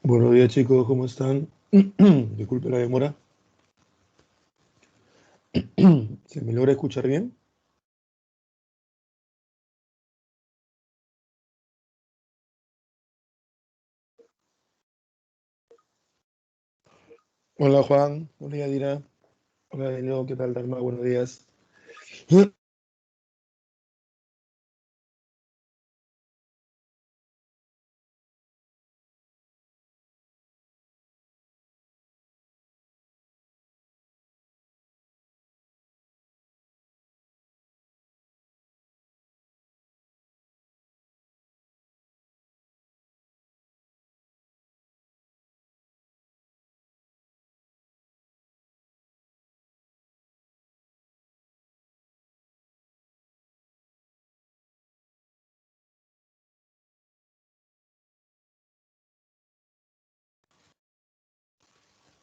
Buenos días chicos, ¿cómo están? Disculpe la demora. ¿Se me logra escuchar bien? Hola Juan, hola Yadira, hola Daniel, ¿qué tal Dagmar? Buenos días.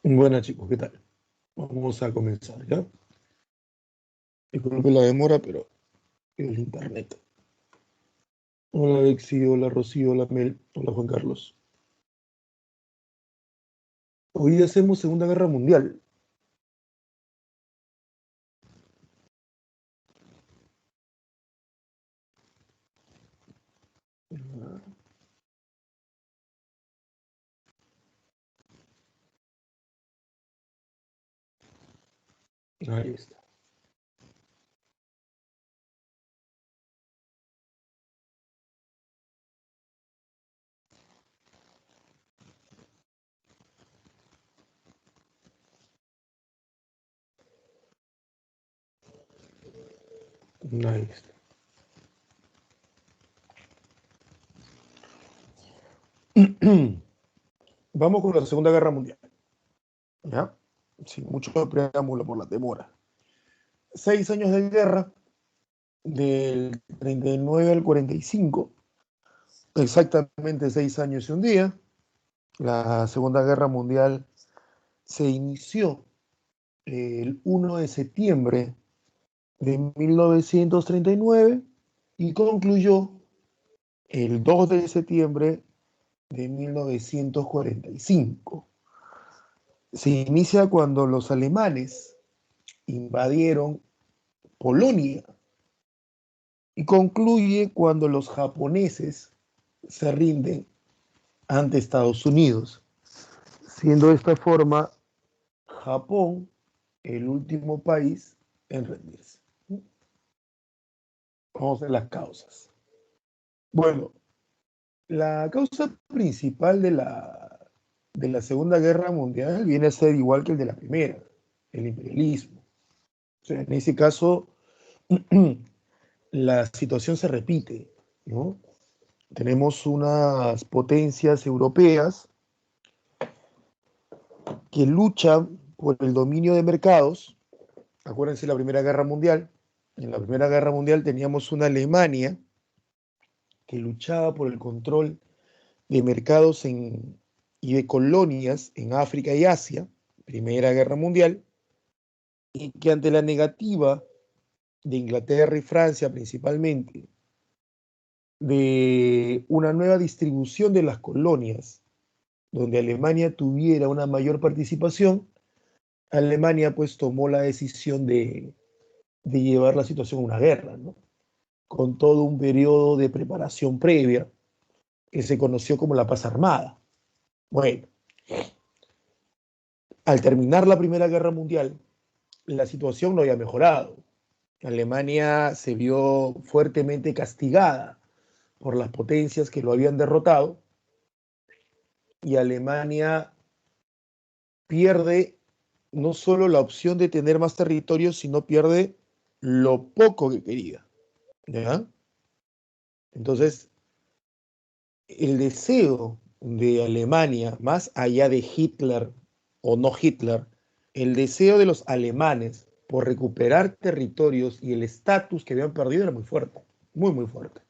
Buenas chicos, ¿qué tal? Vamos a comenzar, ¿ya? Disculpe la demora, pero el internet. Hola Alexi, hola Rocío, hola Mel, hola Juan Carlos. Hoy hacemos Segunda Guerra Mundial. Ahí está. Ahí está. Vamos con la Segunda Guerra Mundial, ¿ya? Sin mucho preámbulo por la demora. 6 años de guerra, del 39 al 45, exactamente 6 años y un día. La Segunda Guerra Mundial se inició el 1 de septiembre de 1939 y concluyó el 2 de septiembre de 1945. Se inicia cuando los alemanes invadieron Polonia y concluye cuando los japoneses se rinden ante Estados Unidos, siendo de esta forma Japón el último país en rendirse. Vamos a ver las causas. Bueno, la causa principal de la Segunda Guerra Mundial viene a ser igual que el de la Primera, el imperialismo. O sea, en ese caso, la situación se repite, ¿no? Tenemos unas potencias europeas que luchan por el dominio de mercados. Acuérdense la Primera Guerra Mundial. En la Primera Guerra Mundial teníamos una Alemania que luchaba por el control de mercados y de colonias en África y Asia, Primera Guerra Mundial, y que ante la negativa de Inglaterra y Francia principalmente de una nueva distribución de las colonias, donde Alemania tuviera una mayor participación, Alemania pues tomó la decisión de llevar la situación a una guerra, ¿no? Con todo un periodo de preparación previa que se conoció como la paz armada. Bueno, al terminar la Primera Guerra Mundial, la situación no había mejorado. Alemania se vio fuertemente castigada por las potencias que lo habían derrotado y Alemania pierde no solo la opción de tener más territorio, sino pierde lo poco que quería, ¿ya? Entonces, el deseo de Alemania, más allá de Hitler o no Hitler, el deseo de los alemanes por recuperar territorios y el estatus que habían perdido era muy fuerte, muy, muy fuerte.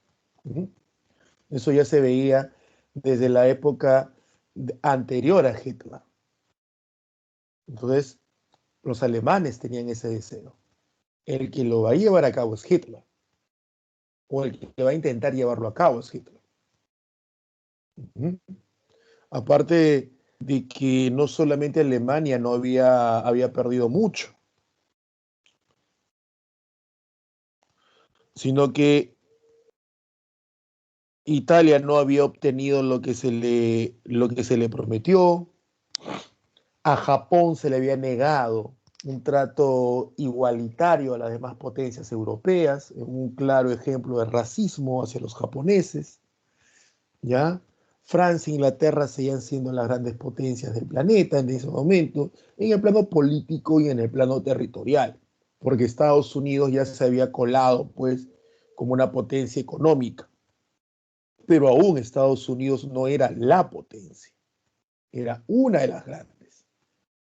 Eso ya se veía desde la época anterior a Hitler. Entonces, los alemanes tenían ese deseo. El que lo va a llevar a cabo es Hitler, o el que va a intentar llevarlo a cabo es Hitler. Aparte de que no solamente Alemania no había perdido mucho, sino que Italia no había obtenido lo que se le prometió. A Japón se le había negado un trato igualitario a las demás potencias europeas, un claro ejemplo de racismo hacia los japoneses, ¿ya? Francia e Inglaterra seguían siendo las grandes potencias del planeta en ese momento, en el plano político y en el plano territorial, porque Estados Unidos ya se había colado, pues, como una potencia económica, pero aún Estados Unidos no era la potencia, era una de las grandes.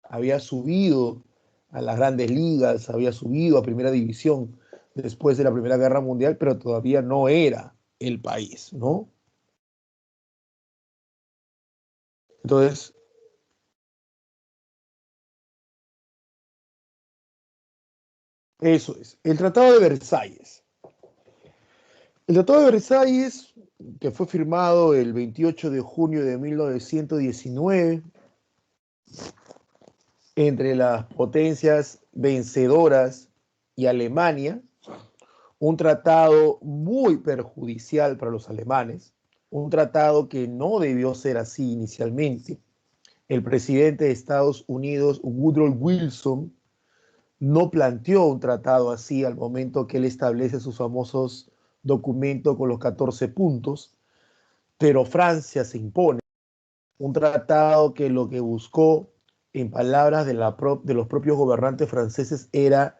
Había subido a las grandes ligas, había subido a primera división después de la Primera Guerra Mundial, pero todavía no era el país, ¿no? Entonces, eso es. El Tratado de Versalles. El Tratado de Versalles, que fue firmado el 28 de junio de 1919 entre las potencias vencedoras y Alemania, un tratado muy perjudicial para los alemanes, un tratado que no debió ser así inicialmente. El presidente de Estados Unidos, Woodrow Wilson, no planteó un tratado así al momento que él establece sus famosos documentos con los 14 puntos, pero Francia se impone. Un tratado que lo que buscó, en palabras de los propios gobernantes franceses, era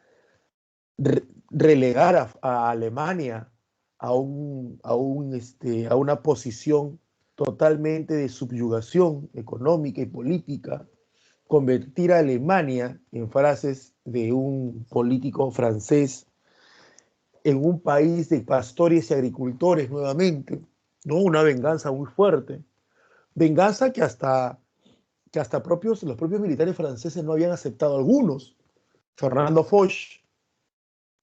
relegar a Alemania a una posición totalmente de subyugación económica y política, convertir a Alemania, en frases de un político francés, en un país de pastores y agricultores nuevamente, ¿no? Una venganza muy fuerte. Venganza que hasta los propios militares franceses no habían aceptado algunos. Fernando Foch,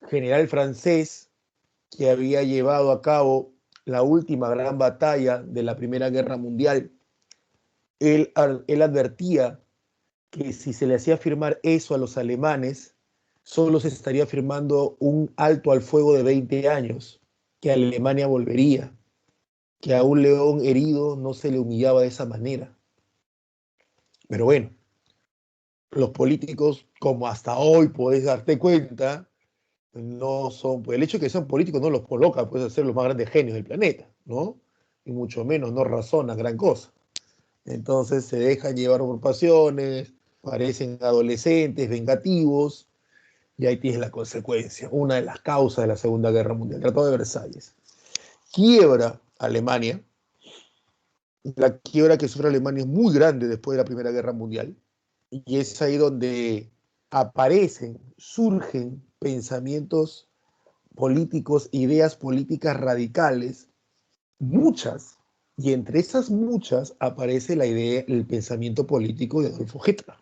general francés, que había llevado a cabo la última gran batalla de la Primera Guerra Mundial, él advertía que si se le hacía firmar eso a los alemanes, solo se estaría firmando un alto al fuego de 20 años, que Alemania volvería, que a un león herido no se le humillaba de esa manera. Pero bueno, los políticos, como hasta hoy podés darte cuenta, no son, pues el hecho de que sean políticos no los coloca pues, a ser los más grandes genios del planeta, ¿no? Y mucho menos no razonan gran cosa. Entonces se dejan llevar por pasiones, parecen adolescentes, vengativos, y ahí tienes la consecuencia, una de las causas de la Segunda Guerra Mundial, el Tratado de Versalles. Quiebra Alemania, la quiebra que sufre Alemania es muy grande después de la Primera Guerra Mundial, y es ahí donde aparecen, surgen pensamientos políticos, ideas políticas radicales, muchas, y entre esas muchas aparece la idea, el pensamiento político de Adolfo Hitler,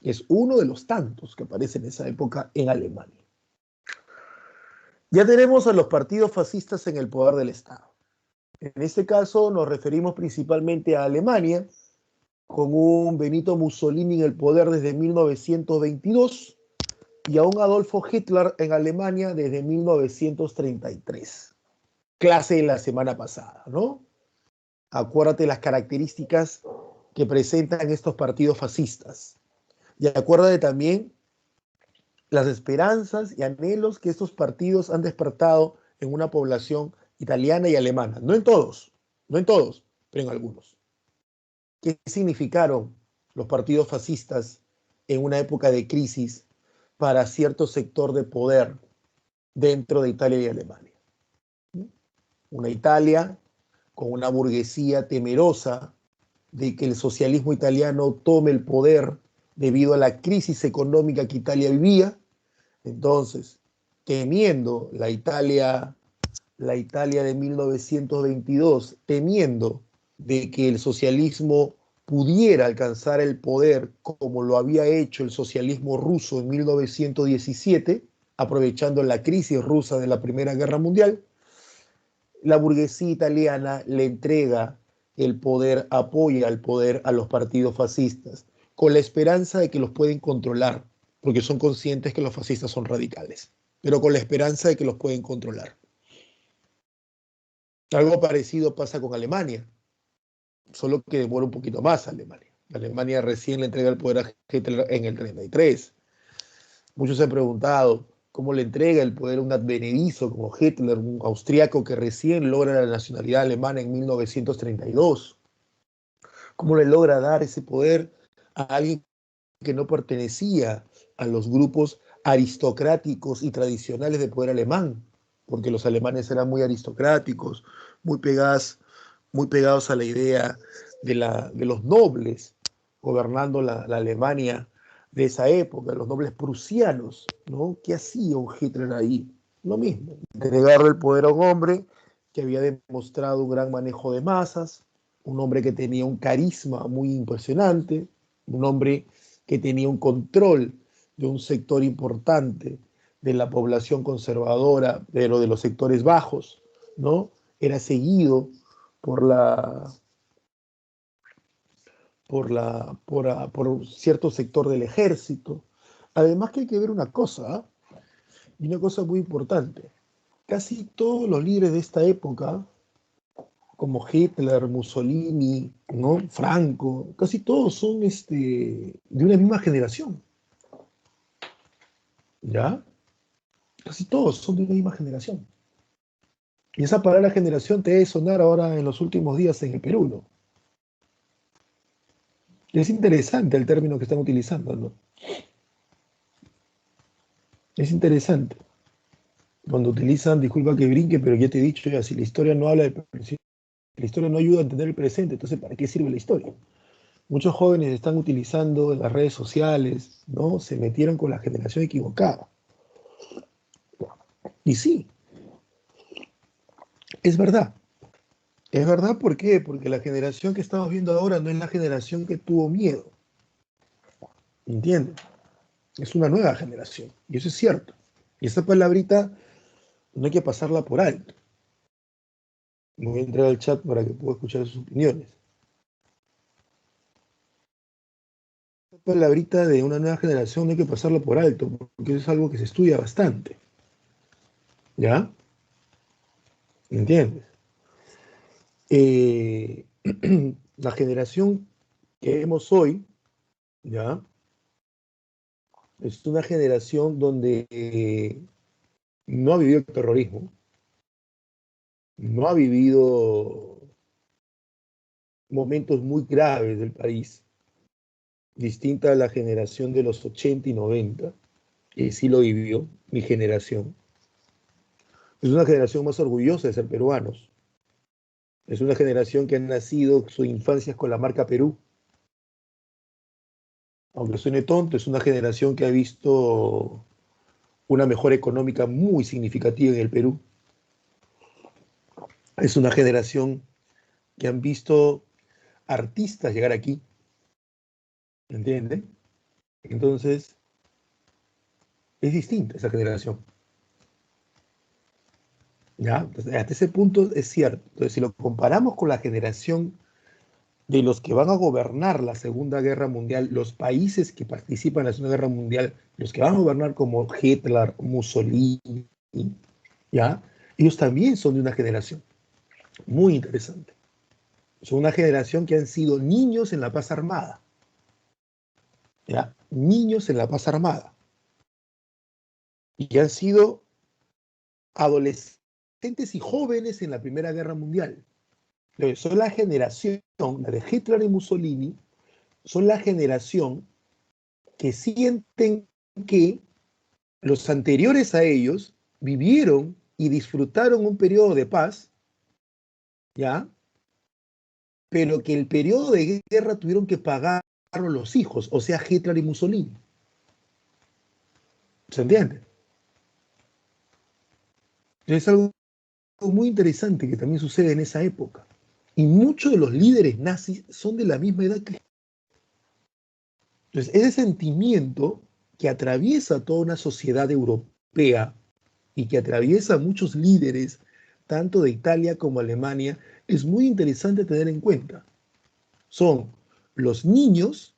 que es uno de los tantos que aparece en esa época en Alemania. Ya tenemos a los partidos fascistas en el poder del Estado. En este caso nos referimos principalmente a Alemania, con un Benito Mussolini en el poder desde 1922 y a un Adolfo Hitler en Alemania desde 1933. Clase de la semana pasada, ¿no? Acuérdate las características que presentan estos partidos fascistas. Y acuérdate también las esperanzas y anhelos que estos partidos han despertado en una población italiana y alemana. No en todos, no en todos, pero en algunos. ¿Qué significaron los partidos fascistas en una época de crisis para cierto sector de poder dentro de Italia y Alemania? Una Italia con una burguesía temerosa de que el socialismo italiano tome el poder debido a la crisis económica que Italia vivía. Entonces, temiendo la Italia de 1922, temiendo de que el socialismo pudiera alcanzar el poder como lo había hecho el socialismo ruso en 1917, aprovechando la crisis rusa de la Primera Guerra Mundial, la burguesía italiana le entrega el poder apoya al poder a los partidos fascistas, con la esperanza de que los pueden controlar, porque son conscientes que los fascistas son radicales, pero con la esperanza de que los pueden controlar. Algo parecido pasa con Alemania, solo que demora un poquito más Alemania. Alemania recién le entrega el poder a Hitler en el 33. Muchos se han preguntado cómo le entrega el poder a un advenedizo como Hitler, un austriaco que recién logra la nacionalidad alemana en 1932. ¿Cómo le logra dar ese poder a alguien que no pertenecía a los grupos aristocráticos y tradicionales de poder alemán? Porque los alemanes eran muy aristocráticos, muy pegados a la idea de los nobles gobernando la Alemania de esa época, los nobles prusianos, ¿no? ¿Qué hacía un Hitler ahí? Lo mismo, entregarle el poder a un hombre que había demostrado un gran manejo de masas, un hombre que tenía un carisma muy impresionante, un hombre que tenía un control de un sector importante de la población conservadora, pero de los sectores bajos, ¿no? Era seguido por por cierto sector del ejército. Además que hay que ver una cosa, ¿eh? Y una cosa muy importante. Casi todos los líderes de esta época, como Hitler, Mussolini, ¿no? Franco, casi todos son de una misma generación, ¿ya? Casi todos son de una misma generación. Y esa palabra generación te debe sonar ahora en los últimos días en el Perú, ¿no? Es interesante el término que están utilizando, ¿no? Es interesante. Cuando utilizan, disculpa que brinque, pero ya te he dicho, ya, si la historia no habla de la historia no ayuda a entender el presente, entonces ¿para qué sirve la historia? Muchos jóvenes están utilizando las redes sociales, ¿no? Se metieron con la generación equivocada. Y sí, es verdad. Es verdad, ¿por qué? Porque la generación que estamos viendo ahora no es la generación que tuvo miedo. ¿Entiendes? Es una nueva generación. Y eso es cierto. Y esa palabrita no hay que pasarla por alto. Me voy a entrar al chat para que pueda escuchar sus opiniones. Esa palabrita de una nueva generación no hay que pasarla por alto, porque eso es algo que se estudia bastante. ¿Ya? ¿Entiendes? Eh, la generación que vemos hoy, ¿ya? Es una generación donde no ha vivido el terrorismo, no ha vivido momentos muy graves del país, distinta a la generación de los 80 y 90, que sí lo vivió, mi generación. Es una generación más orgullosa de ser peruanos. Es una generación que ha nacido su infancia con la marca Perú. Aunque suene tonto, es una generación que ha visto una mejora económica muy significativa en el Perú. Es una generación que han visto artistas llegar aquí, ¿entienden? Entonces, es distinta esa generación. ¿Ya? Entonces, hasta ese punto es cierto. Entonces, si lo comparamos con la generación de los que van a gobernar la Segunda Guerra Mundial, los países que participan en la Segunda Guerra Mundial, los que van a gobernar como Hitler, Mussolini, ¿ya? Ellos también son de una generación muy interesante. Son una generación que han sido niños en la paz armada, ¿ya? Niños en la paz armada. Y que han sido adolescentes y jóvenes en la Primera Guerra Mundial. Son la generación, la de Hitler y Mussolini, son la generación que sienten que los anteriores a ellos vivieron y disfrutaron un periodo de paz, ¿ya? Pero que el periodo de guerra tuvieron que pagarlo los hijos, o sea, Hitler y Mussolini. ¿Se entiende? Es algo muy interesante que también sucede en esa época. Y muchos de los líderes nazis son de la misma edad que... Entonces, ese sentimiento que atraviesa toda una sociedad europea y que atraviesa a muchos líderes, tanto de Italia como Alemania, es muy interesante tener en cuenta. Son los niños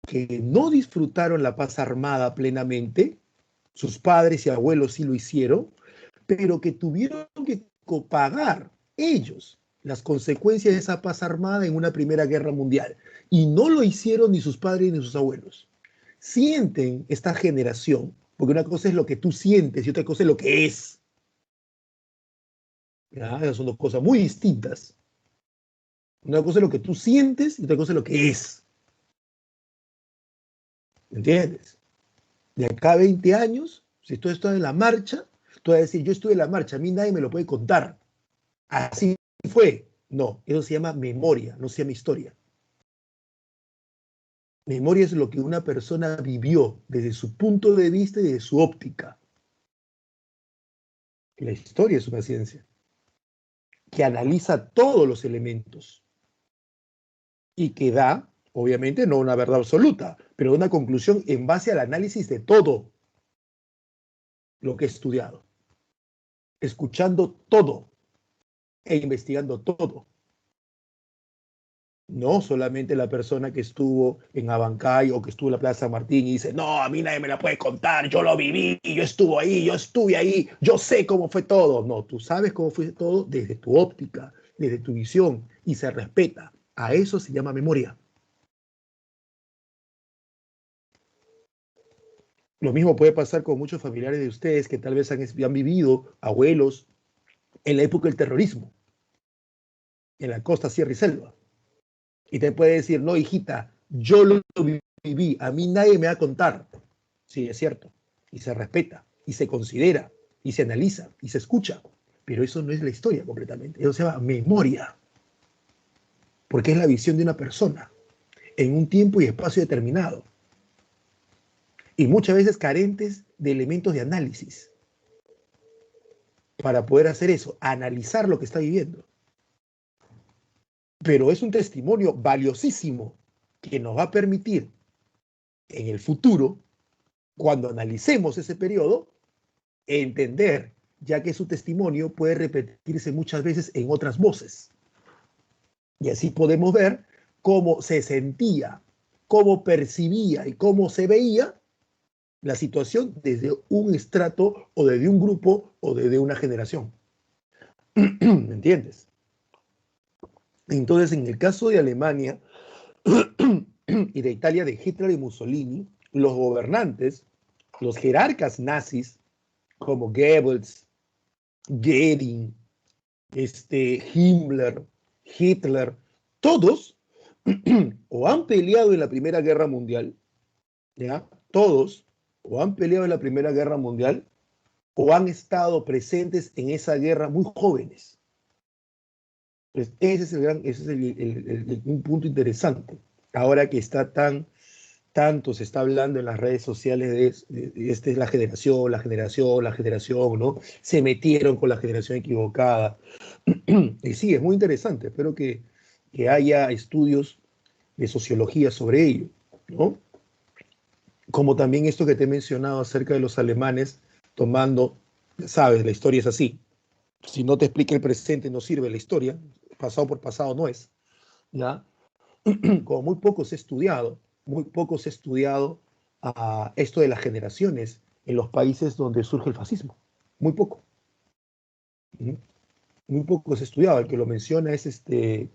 que no disfrutaron la paz armada plenamente, sus padres y abuelos sí lo hicieron, pero que tuvieron que copagar ellos las consecuencias de esa paz armada en una Primera Guerra Mundial. Y no lo hicieron ni sus padres ni sus abuelos. Sienten esta generación, porque una cosa es lo que tú sientes y otra cosa es lo que es. ¿Ya? Esas son dos cosas muy distintas. Una cosa es lo que tú sientes y otra cosa es lo que es. ¿Entiendes? De acá a 20 años, si tú estás en la marcha, tú vas a decir, yo estuve en la marcha, a mí nadie me lo puede contar. Así fue. No, eso se llama memoria, no se llama historia. Memoria es lo que una persona vivió desde su punto de vista y de su óptica. La historia es una ciencia que analiza todos los elementos y que da, obviamente, no una verdad absoluta, pero una conclusión en base al análisis de todo lo que he estudiado, escuchando todo e investigando todo. No solamente la persona que estuvo en Abancay o que estuvo en la Plaza San Martín y dice, no, a mí nadie me la puede contar, yo lo viví, yo estuve ahí, yo estuve ahí, yo sé cómo fue todo. No, tú sabes cómo fue todo desde tu óptica, desde tu visión y se respeta. A eso se llama memoria. Lo mismo puede pasar con muchos familiares de ustedes que tal vez han vivido, abuelos, en la época del terrorismo, en la costa, sierra y selva. Y te puede decir, no, hijita, yo lo viví, a mí nadie me va a contar. Sí, es cierto. Y se respeta, y se considera, y se analiza, y se escucha. Pero eso no es la historia completamente. Eso se llama memoria. Porque es la visión de una persona en un tiempo y espacio determinado. Y muchas veces carentes de elementos de análisis para poder hacer eso, analizar lo que está viviendo. Pero es un testimonio valiosísimo que nos va a permitir en el futuro, cuando analicemos ese periodo, entender, ya que su testimonio puede repetirse muchas veces en otras voces. Y así podemos ver cómo se sentía, cómo percibía y cómo se veía la situación desde un estrato o desde un grupo o desde una generación. ¿Me entiendes? Entonces, en el caso de Alemania y de Italia de Hitler y Mussolini, los gobernantes, los jerarcas nazis, como Goebbels, Goering, Himmler, Hitler, todos o han peleado en la Primera Guerra Mundial, ¿ya? Todos o han peleado en la Primera Guerra Mundial o han estado presentes en esa guerra muy jóvenes. Pues ese es un punto interesante. Ahora que está tanto se está hablando en las redes sociales de esta es la generación, ¿no? Se metieron con la generación equivocada. Y sí, es muy interesante. Espero que haya estudios de sociología sobre ello, ¿no? Como también esto que te he mencionado acerca de los alemanes tomando, sabes, la historia es así. Si no te explica el presente, no sirve la historia. Pasado por pasado no es, ¿ya? Como muy poco se ha estudiado esto de las generaciones en los países donde surge el fascismo. Muy poco. ¿Mm? Muy poco se ha estudiado. El que lo menciona es en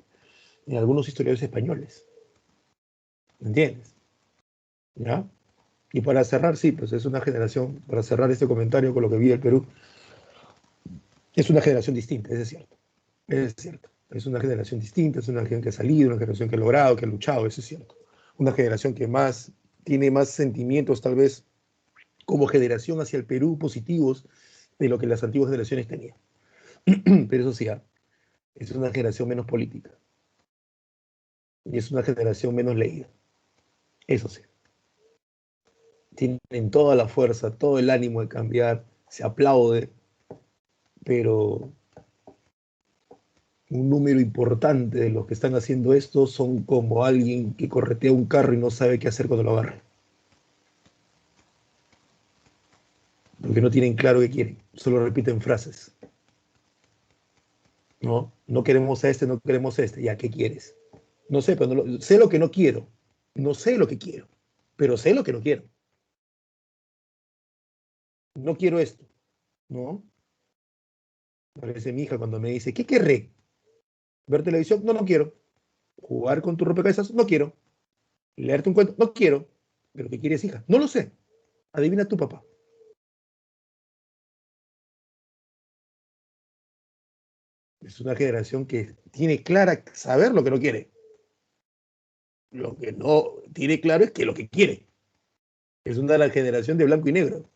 algunos historiadores españoles. ¿Me entiendes? ¿Ya? Y para cerrar, sí, pues es una generación, para cerrar este comentario con lo que vive el Perú, es una generación distinta, eso es cierto. Es cierto. Es una generación distinta, es una generación que ha salido, una generación que ha logrado, que ha luchado, eso es cierto. Una generación que tiene más sentimientos, tal vez, como generación hacia el Perú positivos de lo que las antiguas generaciones tenían. Pero eso sí, es una generación menos política. Y es una generación menos leída. Eso sí. Tienen toda la fuerza, todo el ánimo de cambiar, se aplaude, pero un número importante de los que están haciendo esto son como alguien que corretea un carro y no sabe qué hacer cuando lo agarra. Porque no tienen claro qué quieren, solo repiten frases. No, no queremos a este, no queremos a este. ¿Ya qué quieres? No sé, pero sé lo que no quiero. No sé lo que quiero, pero sé lo que no quiero. No quiero esto, ¿no? Parece mi hija cuando me dice, ¿qué querré? ¿Ver televisión? No, no quiero. ¿Jugar con tu rompecabezas? No quiero. ¿Leerte un cuento? No quiero. ¿Pero qué quieres, hija? No lo sé. Adivina tu papá. Es una generación que tiene clara saber lo que no quiere. Lo que no tiene claro es que lo que quiere. Es una generación de blanco y negro.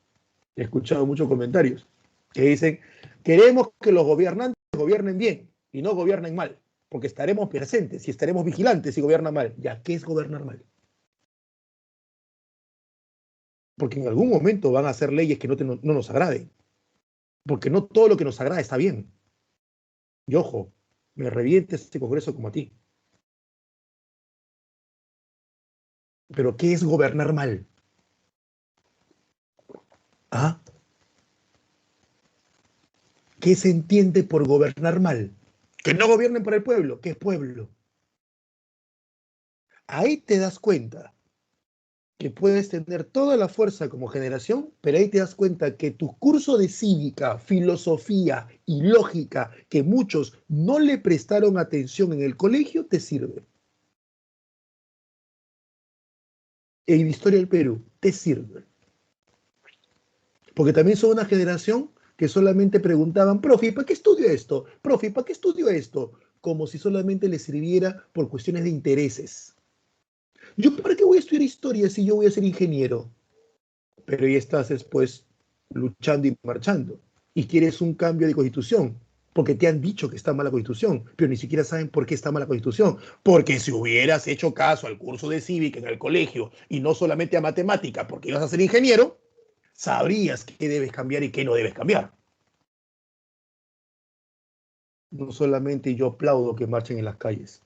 He escuchado muchos comentarios que dicen, queremos que los gobernantes gobiernen bien y no gobiernen mal, porque estaremos presentes y estaremos vigilantes si gobiernan mal. ¿Ya qué es gobernar mal? Porque en algún momento van a hacer leyes que no nos agraden, porque no todo lo que nos agrada está bien. Y ojo, me reviente este Congreso como a ti. Pero ¿qué es gobernar mal? ¿Ah? ¿Qué se entiende por gobernar mal? Que no gobiernen para el pueblo. ¿Qué es pueblo? Ahí te das cuenta que puedes tener toda la fuerza como generación, pero ahí te das cuenta que tu curso de cívica, filosofía y lógica que muchos no le prestaron atención en el colegio te sirve. En historia del Perú te sirve. Porque también son una generación que solamente preguntaban, profe, ¿para qué estudio esto? Profe, ¿para qué estudio esto? Como si solamente les sirviera por cuestiones de intereses. ¿Yo para qué voy a estudiar historia si yo voy a ser ingeniero? Pero ahí estás después luchando y marchando. Y quieres un cambio de constitución, porque te han dicho que está mala constitución, pero ni siquiera saben por qué está mala constitución. Porque si hubieras hecho caso al curso de cívica en el colegio y no solamente a matemática porque ibas a ser ingeniero, sabrías qué debes cambiar y qué no debes cambiar. No solamente yo aplaudo que marchen en las calles.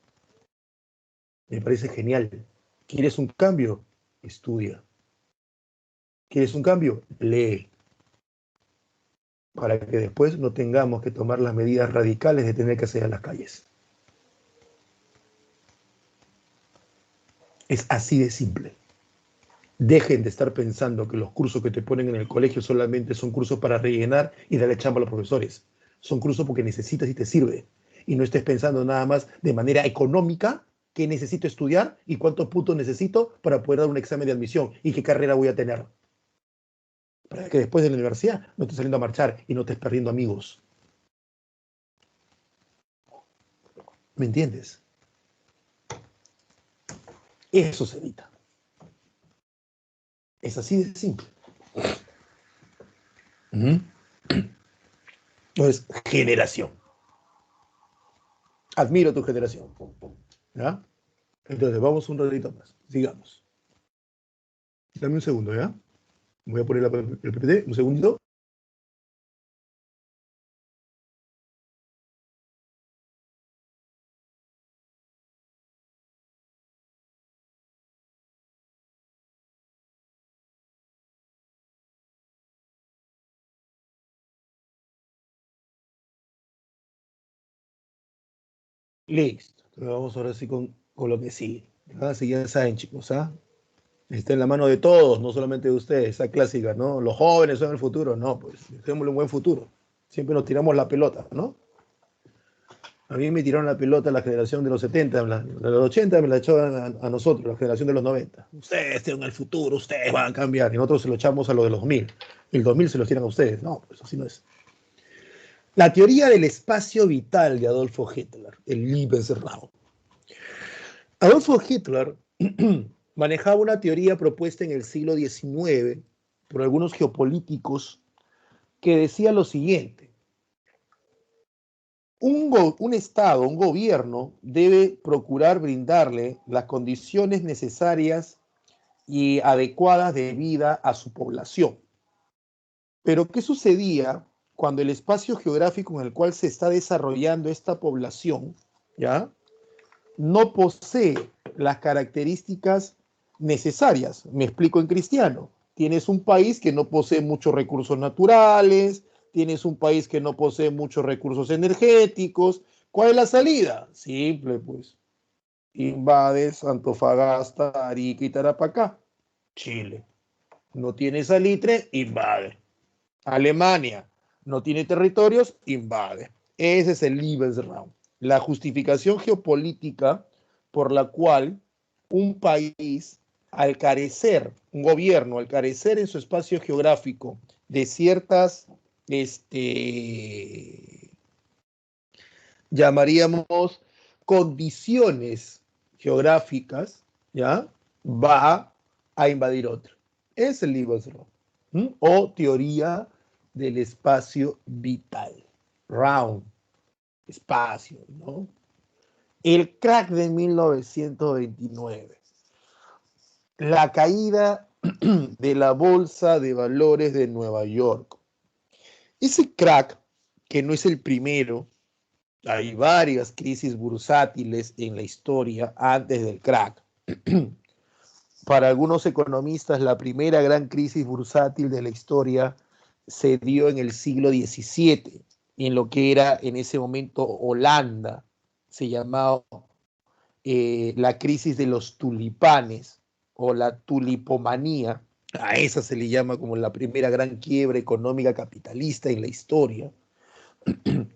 Me parece genial. ¿Quieres un cambio? Estudia. ¿Quieres un cambio? Lee. Para que después no tengamos que tomar las medidas radicales de tener que hacer en las calles. Es así de simple. Dejen de estar pensando que los cursos que te ponen en el colegio solamente son cursos para rellenar y darle chamba a los profesores. Son cursos porque necesitas y te sirve. Y no estés pensando nada más de manera económica qué necesito estudiar y cuántos puntos necesito para poder dar un examen de admisión y qué carrera voy a tener. Para que después de la universidad no estés saliendo a marchar y no estés perdiendo amigos. ¿Me entiendes? Eso se evita. Es así de simple. Entonces, generación. Admiro tu generación. ¿Ya? Entonces, vamos un ratito más. Sigamos. Dame un segundo, ¿ya? Voy a poner el PPT, un segundo. Listo. Entonces, vamos ahora sí con lo que sigue. Así ya saben, chicos, ¿ah? Está en la mano de todos, no solamente de ustedes, esa clásica, ¿no? Los jóvenes son el futuro, no, pues dejémosle un buen futuro. Siempre nos tiramos la pelota, ¿no? A mí me tiraron la pelota la generación de los 70, de los 80 me la echaban a nosotros, la generación de los 90. Ustedes tienen el futuro, ustedes van a cambiar. Y nosotros se lo echamos a lo de los 2000. El 2000 se los tiran a ustedes. No, pues así no es. La teoría del espacio vital de Adolfo Hitler, el Lebensraum. Adolfo Hitler manejaba una teoría propuesta en el siglo XIX por algunos geopolíticos que decía lo siguiente: un Estado, un gobierno debe procurar brindarle las condiciones necesarias y adecuadas de vida a su población. Pero ¿qué sucedía cuando el espacio geográfico en el cual se está desarrollando esta población, ¿ya?, no posee las características necesarias? Me explico en cristiano. Tienes un país que no posee muchos recursos naturales, tienes un país que no posee muchos recursos energéticos. ¿Cuál es la salida? Simple, pues. Invades Antofagasta, Arica y Tarapacá. Chile. No tiene salitre, invade. Alemania no tiene territorios, invade. Ese es el Lebensraum, la justificación geopolítica por la cual un país, al carecer, un gobierno, al carecer en su espacio geográfico de ciertas, llamaríamos condiciones geográficas, ¿ya? Va a invadir otro. Es el Lebensraum, o teoría del espacio vital. Round, espacio, ¿no? El crack de 1929. La caída de la Bolsa de Valores de Nueva York. Ese crack, que no es el primero, hay varias crisis bursátiles en la historia antes del crack. Para algunos economistas, la primera gran crisis bursátil de la historia se dio en el siglo XVII, en lo que era en ese momento Holanda. Se llamaba la crisis de los tulipanes o la tulipomanía. A esa se le llama como la primera gran quiebra económica capitalista en la historia.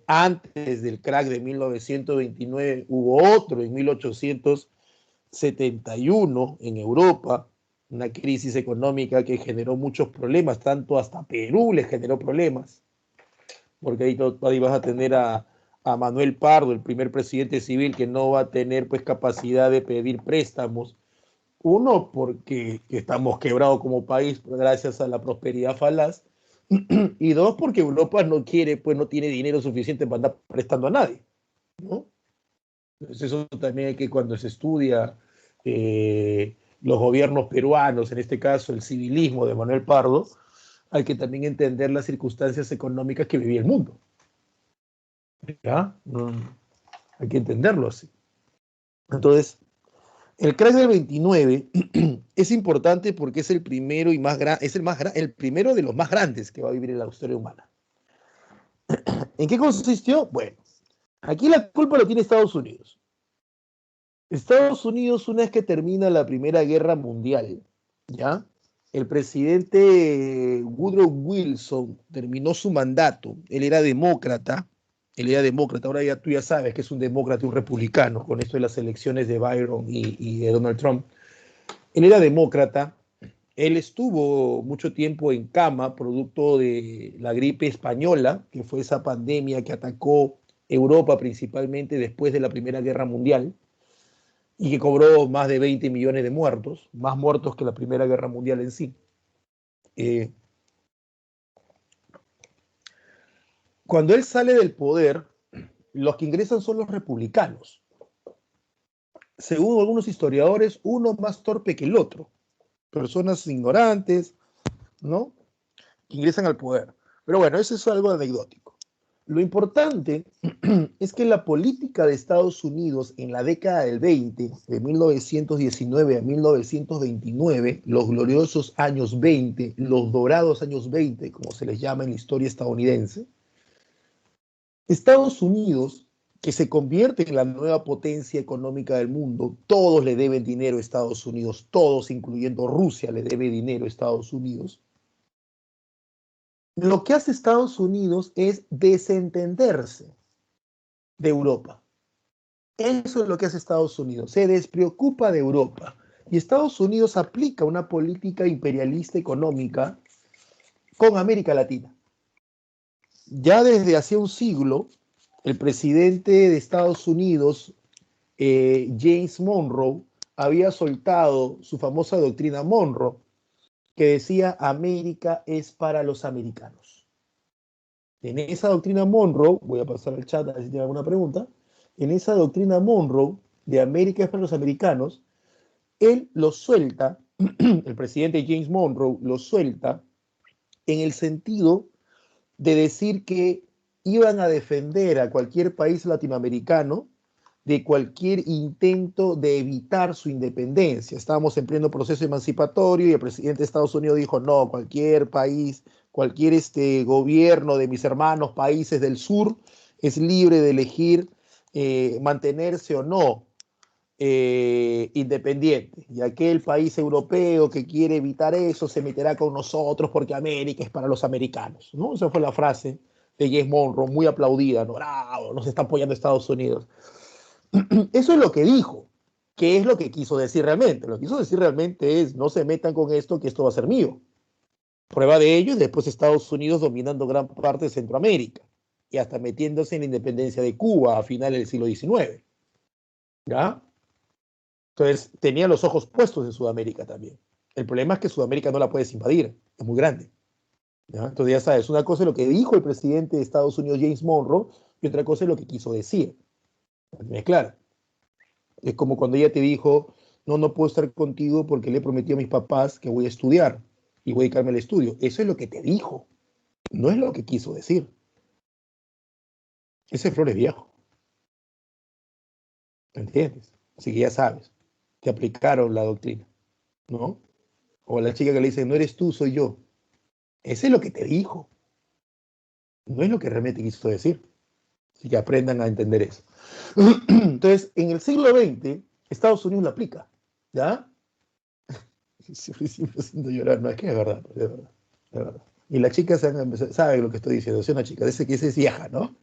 Antes del crack de 1929 hubo otro en 1871 en Europa, una crisis económica que generó muchos problemas, tanto hasta Perú le generó problemas, porque ahí vas a tener a Manuel Pardo, el primer presidente civil, que no va a tener pues capacidad de pedir préstamos. Uno, porque estamos quebrados como país gracias a la prosperidad falaz, y dos, porque Europa no quiere, pues no tiene dinero suficiente para andar prestando a nadie, ¿no? Entonces eso también hay que, cuando se estudia los gobiernos peruanos, en este caso el civilismo de Manuel Pardo, hay que también entender las circunstancias económicas que vivía el mundo. ¿Ya? Hay que entenderlo así. Entonces, el crash del 29 es importante porque es el primero y más grande, es el primero de los más grandes que va a vivir en la historia humana. ¿En qué consistió? Bueno, aquí la culpa lo tiene Estados Unidos. Estados Unidos, una vez que termina la Primera Guerra Mundial, ¿ya? El presidente Woodrow Wilson terminó su mandato. Él era demócrata, ahora ya tú ya sabes que es un demócrata y un republicano con esto de las elecciones de Byron y de Donald Trump. Él era demócrata, él estuvo mucho tiempo en cama producto de la gripe española, que fue esa pandemia que atacó Europa principalmente después de la Primera Guerra Mundial y que cobró más de 20 millones de muertos, más muertos que la Primera Guerra Mundial en sí. Cuando él sale del poder, los que ingresan son los republicanos. Según algunos historiadores, uno más torpe que el otro. Personas ignorantes, ¿no? Que ingresan al poder. Pero bueno, eso es algo anecdótico. Lo importante es que la política de Estados Unidos en la década del 20, de 1919 a 1929, los gloriosos años 20, los dorados años 20, como se les llama en la historia estadounidense, Estados Unidos, que se convierte en la nueva potencia económica del mundo, todos le deben dinero a Estados Unidos, todos, incluyendo Rusia, le debe dinero a Estados Unidos. Lo que hace Estados Unidos es desentenderse de Europa. Eso es lo que hace Estados Unidos. Se despreocupa de Europa. Y Estados Unidos aplica una política imperialista económica con América Latina. Ya desde hace un siglo, el presidente de Estados Unidos, James Monroe, había soltado su famosa doctrina Monroe, que decía: América es para los americanos. En esa doctrina Monroe, voy a pasar al chat a ver si tiene alguna pregunta, en esa doctrina Monroe de América es para los americanos, él lo suelta, el presidente James Monroe lo suelta en el sentido de decir que iban a defender a cualquier país latinoamericano de cualquier intento de evitar su independencia. Estábamos en pleno proceso emancipatorio y el presidente de Estados Unidos dijo: no, cualquier país cualquier gobierno de mis hermanos países del sur es libre de elegir mantenerse o no independiente. Y aquel país europeo que quiere evitar eso se meterá con nosotros porque América es para los americanos, ¿no? Esa fue la frase de James Monroe, muy aplaudida, ¿no? ¡Bravo! Nos está apoyando Estados Unidos. Eso es lo que dijo. ¿Qué es lo que quiso decir realmente? Lo que quiso decir realmente es: no se metan con esto, que esto va a ser mío. Prueba de ello es después Estados Unidos dominando gran parte de Centroamérica y hasta metiéndose en la independencia de Cuba a finales del siglo XIX. ¿Ya? Entonces, tenía los ojos puestos en Sudamérica también. El problema es que Sudamérica no la puedes invadir, es muy grande. ¿Ya? Entonces, ya sabes, una cosa es lo que dijo el presidente de Estados Unidos, James Monroe, y otra cosa es lo que quiso decir. Es claro. Es como cuando ella te dijo: no, no puedo estar contigo porque le he prometido a mis papás que voy a estudiar y voy a dedicarme al estudio. Eso es lo que te dijo, no es lo que quiso decir. Ese flor es viejo, ¿entiendes? Así que ya sabes, te aplicaron la doctrina, ¿no? O a la chica que le dice: no eres tú, soy yo. Ese es lo que te dijo, no es lo que realmente quiso decir. Así que aprendan a entender eso. Entonces, en el siglo XX, Estados Unidos lo aplica, ¿ya? Siempre haciendo llorar, no, es que es verdad, es verdad, es verdad. Y la chica sabe lo que estoy diciendo, es una chica, dice que es vieja, ¿no?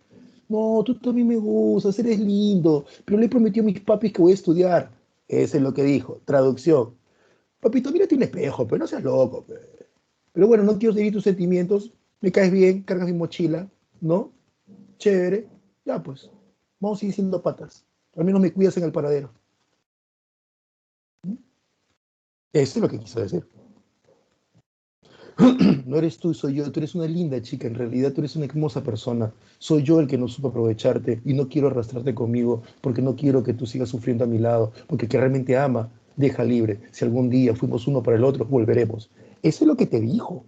No, tú también me gustas, eres lindo, pero le he prometido a mis papis que voy a estudiar. Eso es lo que dijo. Traducción: papito, mírate un espejo, pero no seas loco. Pero bueno, no quiero seguir tus sentimientos, me caes bien, cargas mi mochila, ¿no? Chévere, ya pues, vamos a seguir siendo patas. Al menos me cuidas en el paradero. Eso es lo que quiso decir. No eres tú, soy yo. Tú eres una linda chica. En realidad tú eres una hermosa persona. Soy yo el que no supo aprovecharte y no quiero arrastrarte conmigo porque no quiero que tú sigas sufriendo a mi lado. Porque el que realmente ama, deja libre. Si algún día fuimos uno para el otro, volveremos. Eso es lo que te dijo.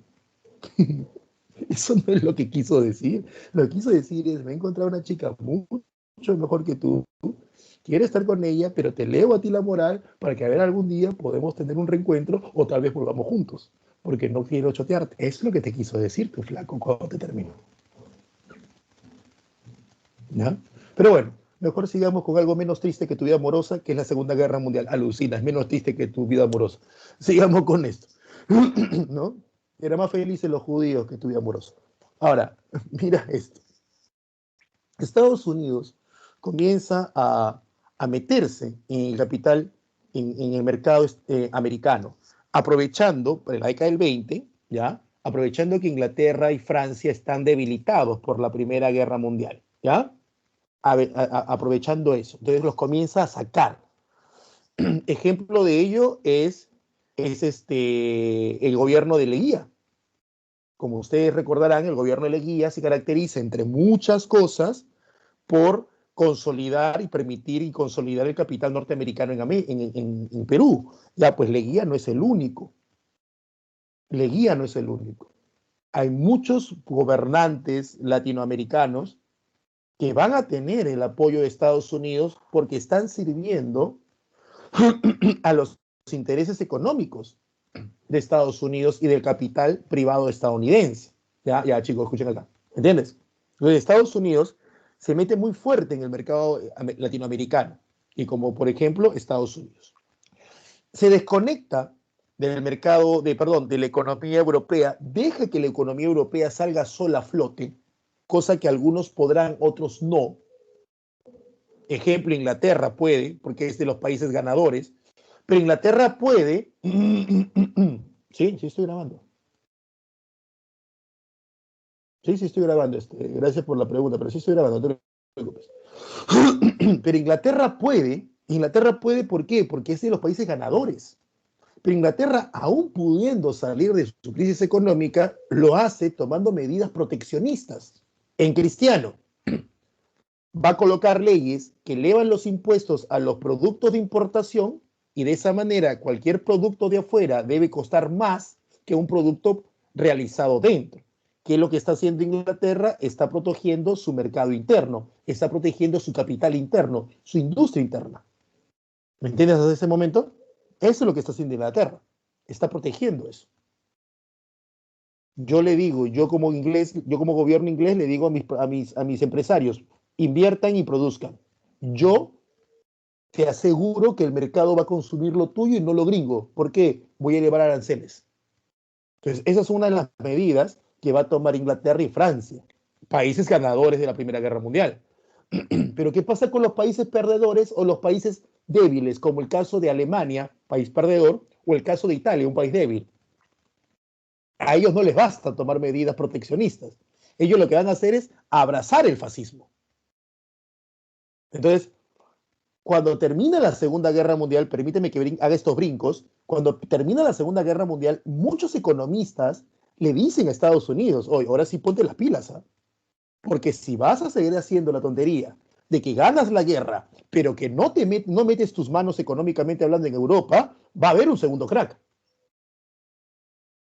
Eso no es lo que quiso decir. Lo que quiso decir es: me he encontrado una chica mucho mejor que tú. Quiero estar con ella, pero te leo a ti la moral para que a ver algún día podemos tener un reencuentro o tal vez volvamos juntos, porque no quiero chotearte. Eso es lo que te quiso decir tu flaco cuando te terminó. ¿Ya? Pero bueno, mejor sigamos con algo menos triste que tu vida amorosa, que es la Segunda Guerra Mundial. Alucina, es menos triste que tu vida amorosa. Sigamos con esto. ¿No? Era más felices los judíos que tu vida amorosa. Ahora, mira esto. Estados Unidos comienza a meterse en el capital, en el mercado americano, aprovechando, para la década del 20, ¿ya? Aprovechando que Inglaterra y Francia están debilitados por la Primera Guerra Mundial, ¿ya? Aprovechando eso. Entonces los comienza a sacar. Ejemplo de ello es el gobierno de Leguía. Como ustedes recordarán, el gobierno de Leguía se caracteriza, entre muchas cosas, por consolidar y permitir y consolidar el capital norteamericano en Perú. Ya, pues Leguía no es el único. Leguía no es el único. Hay muchos gobernantes latinoamericanos que van a tener el apoyo de Estados Unidos porque están sirviendo a los intereses económicos de Estados Unidos y del capital privado estadounidense. Ya, ya chicos, escuchen acá. ¿Entiendes? Entonces, Estados Unidos se mete muy fuerte en el mercado latinoamericano y como por ejemplo Estados Unidos. Se desconecta del mercado, de la economía europea, deja que la economía europea salga sola a flote, cosa que algunos podrán, otros no. Ejemplo, Inglaterra puede, porque es de los países ganadores, pero Inglaterra puede. Sí, sí estoy grabando. Sí, sí estoy grabando. Gracias por la pregunta, pero sí estoy grabando, no te preocupes. Pero Inglaterra puede, ¿por qué? Porque es de los países ganadores. Pero Inglaterra, aún pudiendo salir de su crisis económica, lo hace tomando medidas proteccionistas. En cristiano, va a colocar leyes que elevan los impuestos a los productos de importación y de esa manera cualquier producto de afuera debe costar más que un producto realizado dentro. ¿Qué es lo que está haciendo Inglaterra? Está protegiendo su mercado interno, está protegiendo su capital interno, su industria interna. ¿Me entiendes hasta ese momento? Eso es lo que está haciendo Inglaterra. Está protegiendo eso. Yo le digo, yo como gobierno inglés le digo a mis empresarios, inviertan y produzcan. Yo te aseguro que el mercado va a consumir lo tuyo y no lo gringo. ¿Por qué? Voy a elevar aranceles. Entonces, esa es una de las medidas que va a tomar Inglaterra y Francia, países ganadores de la Primera Guerra Mundial. Pero ¿qué pasa con los países perdedores o los países débiles, como el caso de Alemania, país perdedor, o el caso de Italia, un país débil? A ellos no les basta tomar medidas proteccionistas. Ellos lo que van a hacer es abrazar el fascismo. Entonces, cuando termina la Segunda Guerra Mundial, permíteme que haga estos brincos, cuando termina la Segunda Guerra Mundial, muchos economistas le dicen a Estados Unidos, oye, ahora sí ponte las pilas, ¿eh? Porque si vas a seguir haciendo la tontería de que ganas la guerra, pero que no metes tus manos económicamente hablando en Europa, va a haber un segundo crack.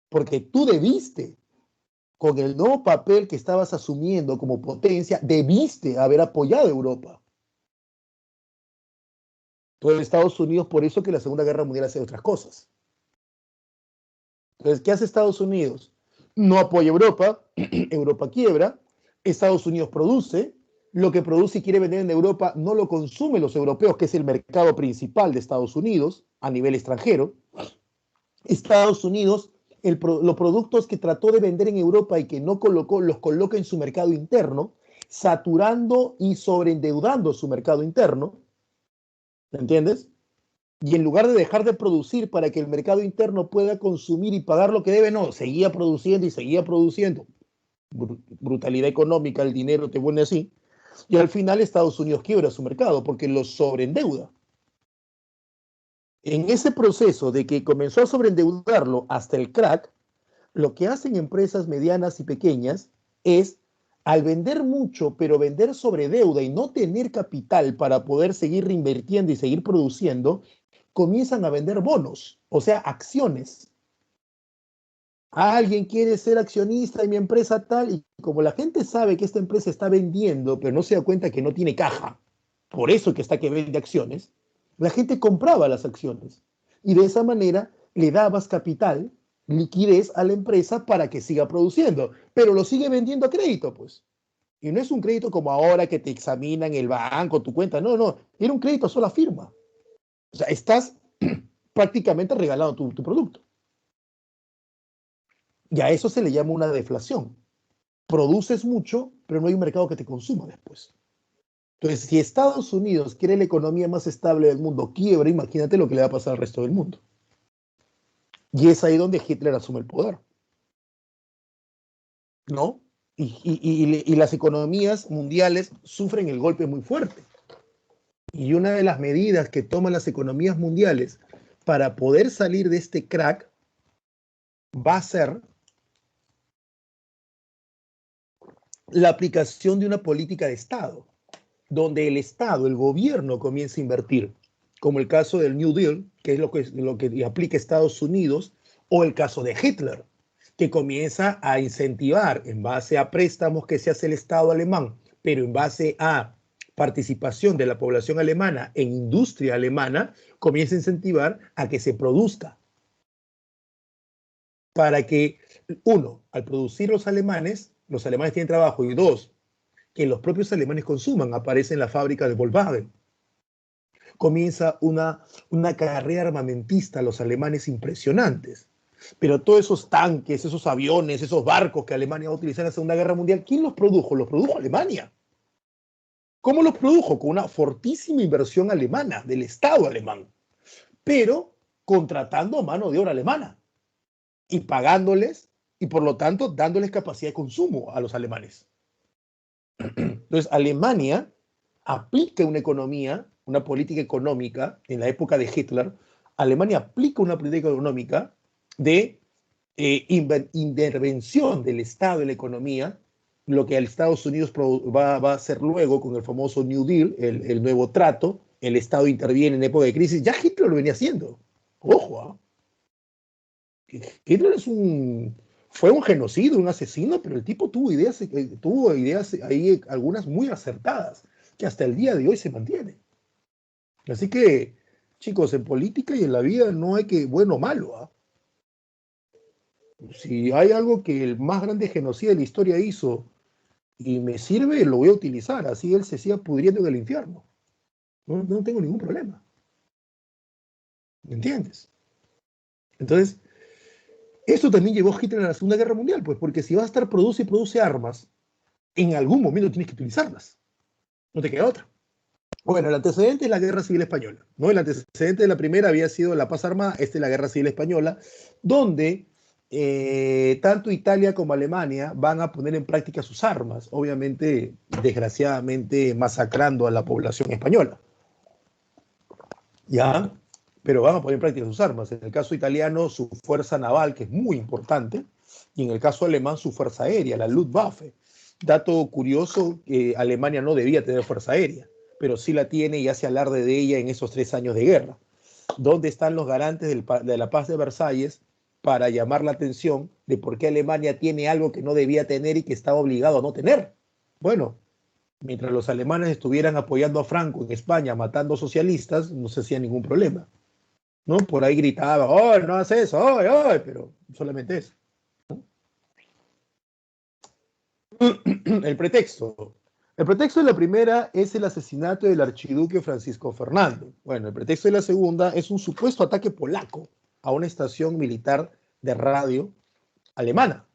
Porque tú debiste, con el nuevo papel que estabas asumiendo como potencia, debiste haber apoyado a Europa. Todo Estados Unidos, por eso que la Segunda Guerra Mundial hace otras cosas. Entonces, ¿qué hace Estados Unidos? No apoya a Europa, Europa quiebra, Estados Unidos produce, lo que produce y quiere vender en Europa no lo consumen los europeos, que es el mercado principal de Estados Unidos a nivel extranjero. Estados Unidos, los productos que trató de vender en Europa y que no colocó, los coloca en su mercado interno, saturando y sobreendeudando su mercado interno. ¿Me entiendes? Y en lugar de dejar de producir para que el mercado interno pueda consumir y pagar lo que debe, no, seguía produciendo y seguía produciendo. Brutalidad económica, el dinero te pone así. Y al final Estados Unidos quiebra su mercado porque lo sobreendeuda. En ese proceso de que comenzó a sobreendeudarlo hasta el crack, lo que hacen empresas medianas y pequeñas es, al vender mucho, pero vender sobre deuda y no tener capital para poder seguir reinvirtiendo y seguir produciendo, comienzan a vender bonos, o sea, acciones. Alguien quiere ser accionista de mi empresa tal, y como la gente sabe que esta empresa está vendiendo, pero no se da cuenta que no tiene caja, por eso que está que vende acciones, la gente compraba las acciones y de esa manera le dabas capital, liquidez a la empresa para que siga produciendo, pero lo sigue vendiendo a crédito, pues. Y no es un crédito como ahora que te examinan el banco, tu cuenta, no, no, era un crédito a sola firma. O sea, estás prácticamente regalando tu producto. Y a eso se le llama una deflación. Produces mucho, pero no hay un mercado que te consuma después. Entonces, si Estados Unidos quiere la economía más estable del mundo, quiebra, imagínate lo que le va a pasar al resto del mundo. Y es ahí donde Hitler asume el poder, ¿no? Y las economías mundiales sufren el golpe muy fuerte. Y una de las medidas que toman las economías mundiales para poder salir de este crack va a ser la aplicación de una política de Estado, donde el Estado, el gobierno comienza a invertir, como el caso del New Deal, que es lo que aplica Estados Unidos, o el caso de Hitler, que comienza a incentivar en base a préstamos que se hace el Estado alemán, pero en base a participación de la población alemana en industria alemana, comienza a incentivar a que se produzca. Para que, uno, al producir los alemanes tienen trabajo, y dos, que los propios alemanes consuman, aparece en la fábrica de Volkswagen. Comienza una carrera armamentista a los alemanes impresionantes. Pero todos esos tanques, esos aviones, esos barcos que Alemania va a utilizar en la Segunda Guerra Mundial, ¿quién los produjo? Los produjo Alemania. ¿Cómo los produjo? Con una fortísima inversión alemana, del Estado alemán, pero contratando mano de obra alemana y pagándoles y por lo tanto dándoles capacidad de consumo a los alemanes. Entonces, Alemania aplica una economía, una política económica, en la época de Hitler, Alemania aplica una política económica de intervención del Estado en la economía, lo que Estados Unidos va a hacer luego con el famoso New Deal, el nuevo trato, el Estado interviene en época de crisis, ya Hitler lo venía haciendo. Ojo, Hitler fue un genocidio, un asesino, pero el tipo tuvo ideas ahí, algunas muy acertadas, que hasta el día de hoy se mantienen. Así que, chicos, en política y en la vida no hay que bueno o malo, ¿eh? Si hay algo que el más grande genocida de la historia hizo y me sirve, lo voy a utilizar. Así él se siga pudriendo en el infierno. No tengo ningún problema. ¿Me entiendes? Entonces, esto también llevó a Hitler a la Segunda Guerra Mundial, pues, porque si vas a estar produce y produce armas, en algún momento tienes que utilizarlas. No te queda otra. Bueno, el antecedente es la Guerra Civil Española, ¿no? El antecedente de la primera había sido la paz armada, esta es la Guerra Civil Española, donde tanto Italia como Alemania van a poner en práctica sus armas, obviamente, desgraciadamente, masacrando a la población española. ¿Ya? Pero van a poner en práctica sus armas. En el caso italiano, su fuerza naval, que es muy importante, y en el caso alemán, su fuerza aérea, la Luftwaffe. Dato curioso, Alemania no debía tener fuerza aérea, pero sí la tiene y hace alarde de ella en esos 3 años de guerra. ¿Dónde están los garantes de la paz de Versalles para llamar la atención de por qué Alemania tiene algo que no debía tener y que estaba obligado a no tener? Bueno, mientras los alemanes estuvieran apoyando a Franco en España, matando socialistas, no se hacía ningún problema, ¿no? Por ahí gritaba, ¡oh, no haces eso! ¡Oh, oh! Pero solamente eso. El pretexto. El pretexto de la primera es el asesinato del archiduque Francisco Fernando. Bueno, el pretexto de la segunda es un supuesto ataque polaco a una estación militar de radio alemana.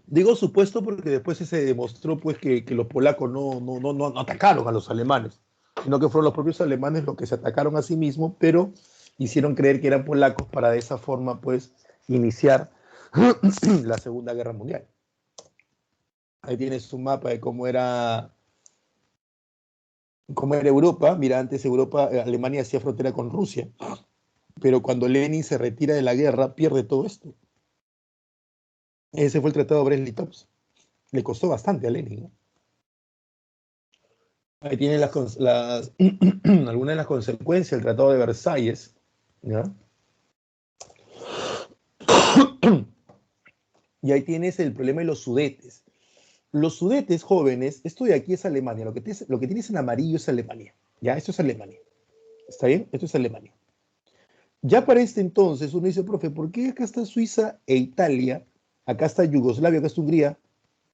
Digo supuesto porque después se demostró pues, que los polacos no atacaron a los alemanes, sino que fueron los propios alemanes los que se atacaron a sí mismos, pero hicieron creer que eran polacos para de esa forma pues iniciar la Segunda Guerra Mundial. Ahí tienes un mapa de cómo era Europa. Mira, antes Europa, Alemania hacía frontera con Rusia, pero cuando Lenin se retira de la guerra pierde todo esto. Ese fue el Tratado de Brest-Litovsk. Le costó bastante a Lenin, ¿no? Ahí tienen algunas de las consecuencias del Tratado de Versalles, ¿ya? Y ahí tienes el problema de los Sudetes. Los Sudetes jóvenes, esto de aquí es Alemania, lo que tienes en amarillo es Alemania, ¿ya? Esto es Alemania, ¿está bien? Esto es Alemania. Ya para este entonces uno dice, profe, ¿por qué acá está Suiza e Italia? Acá está Yugoslavia, acá está Hungría.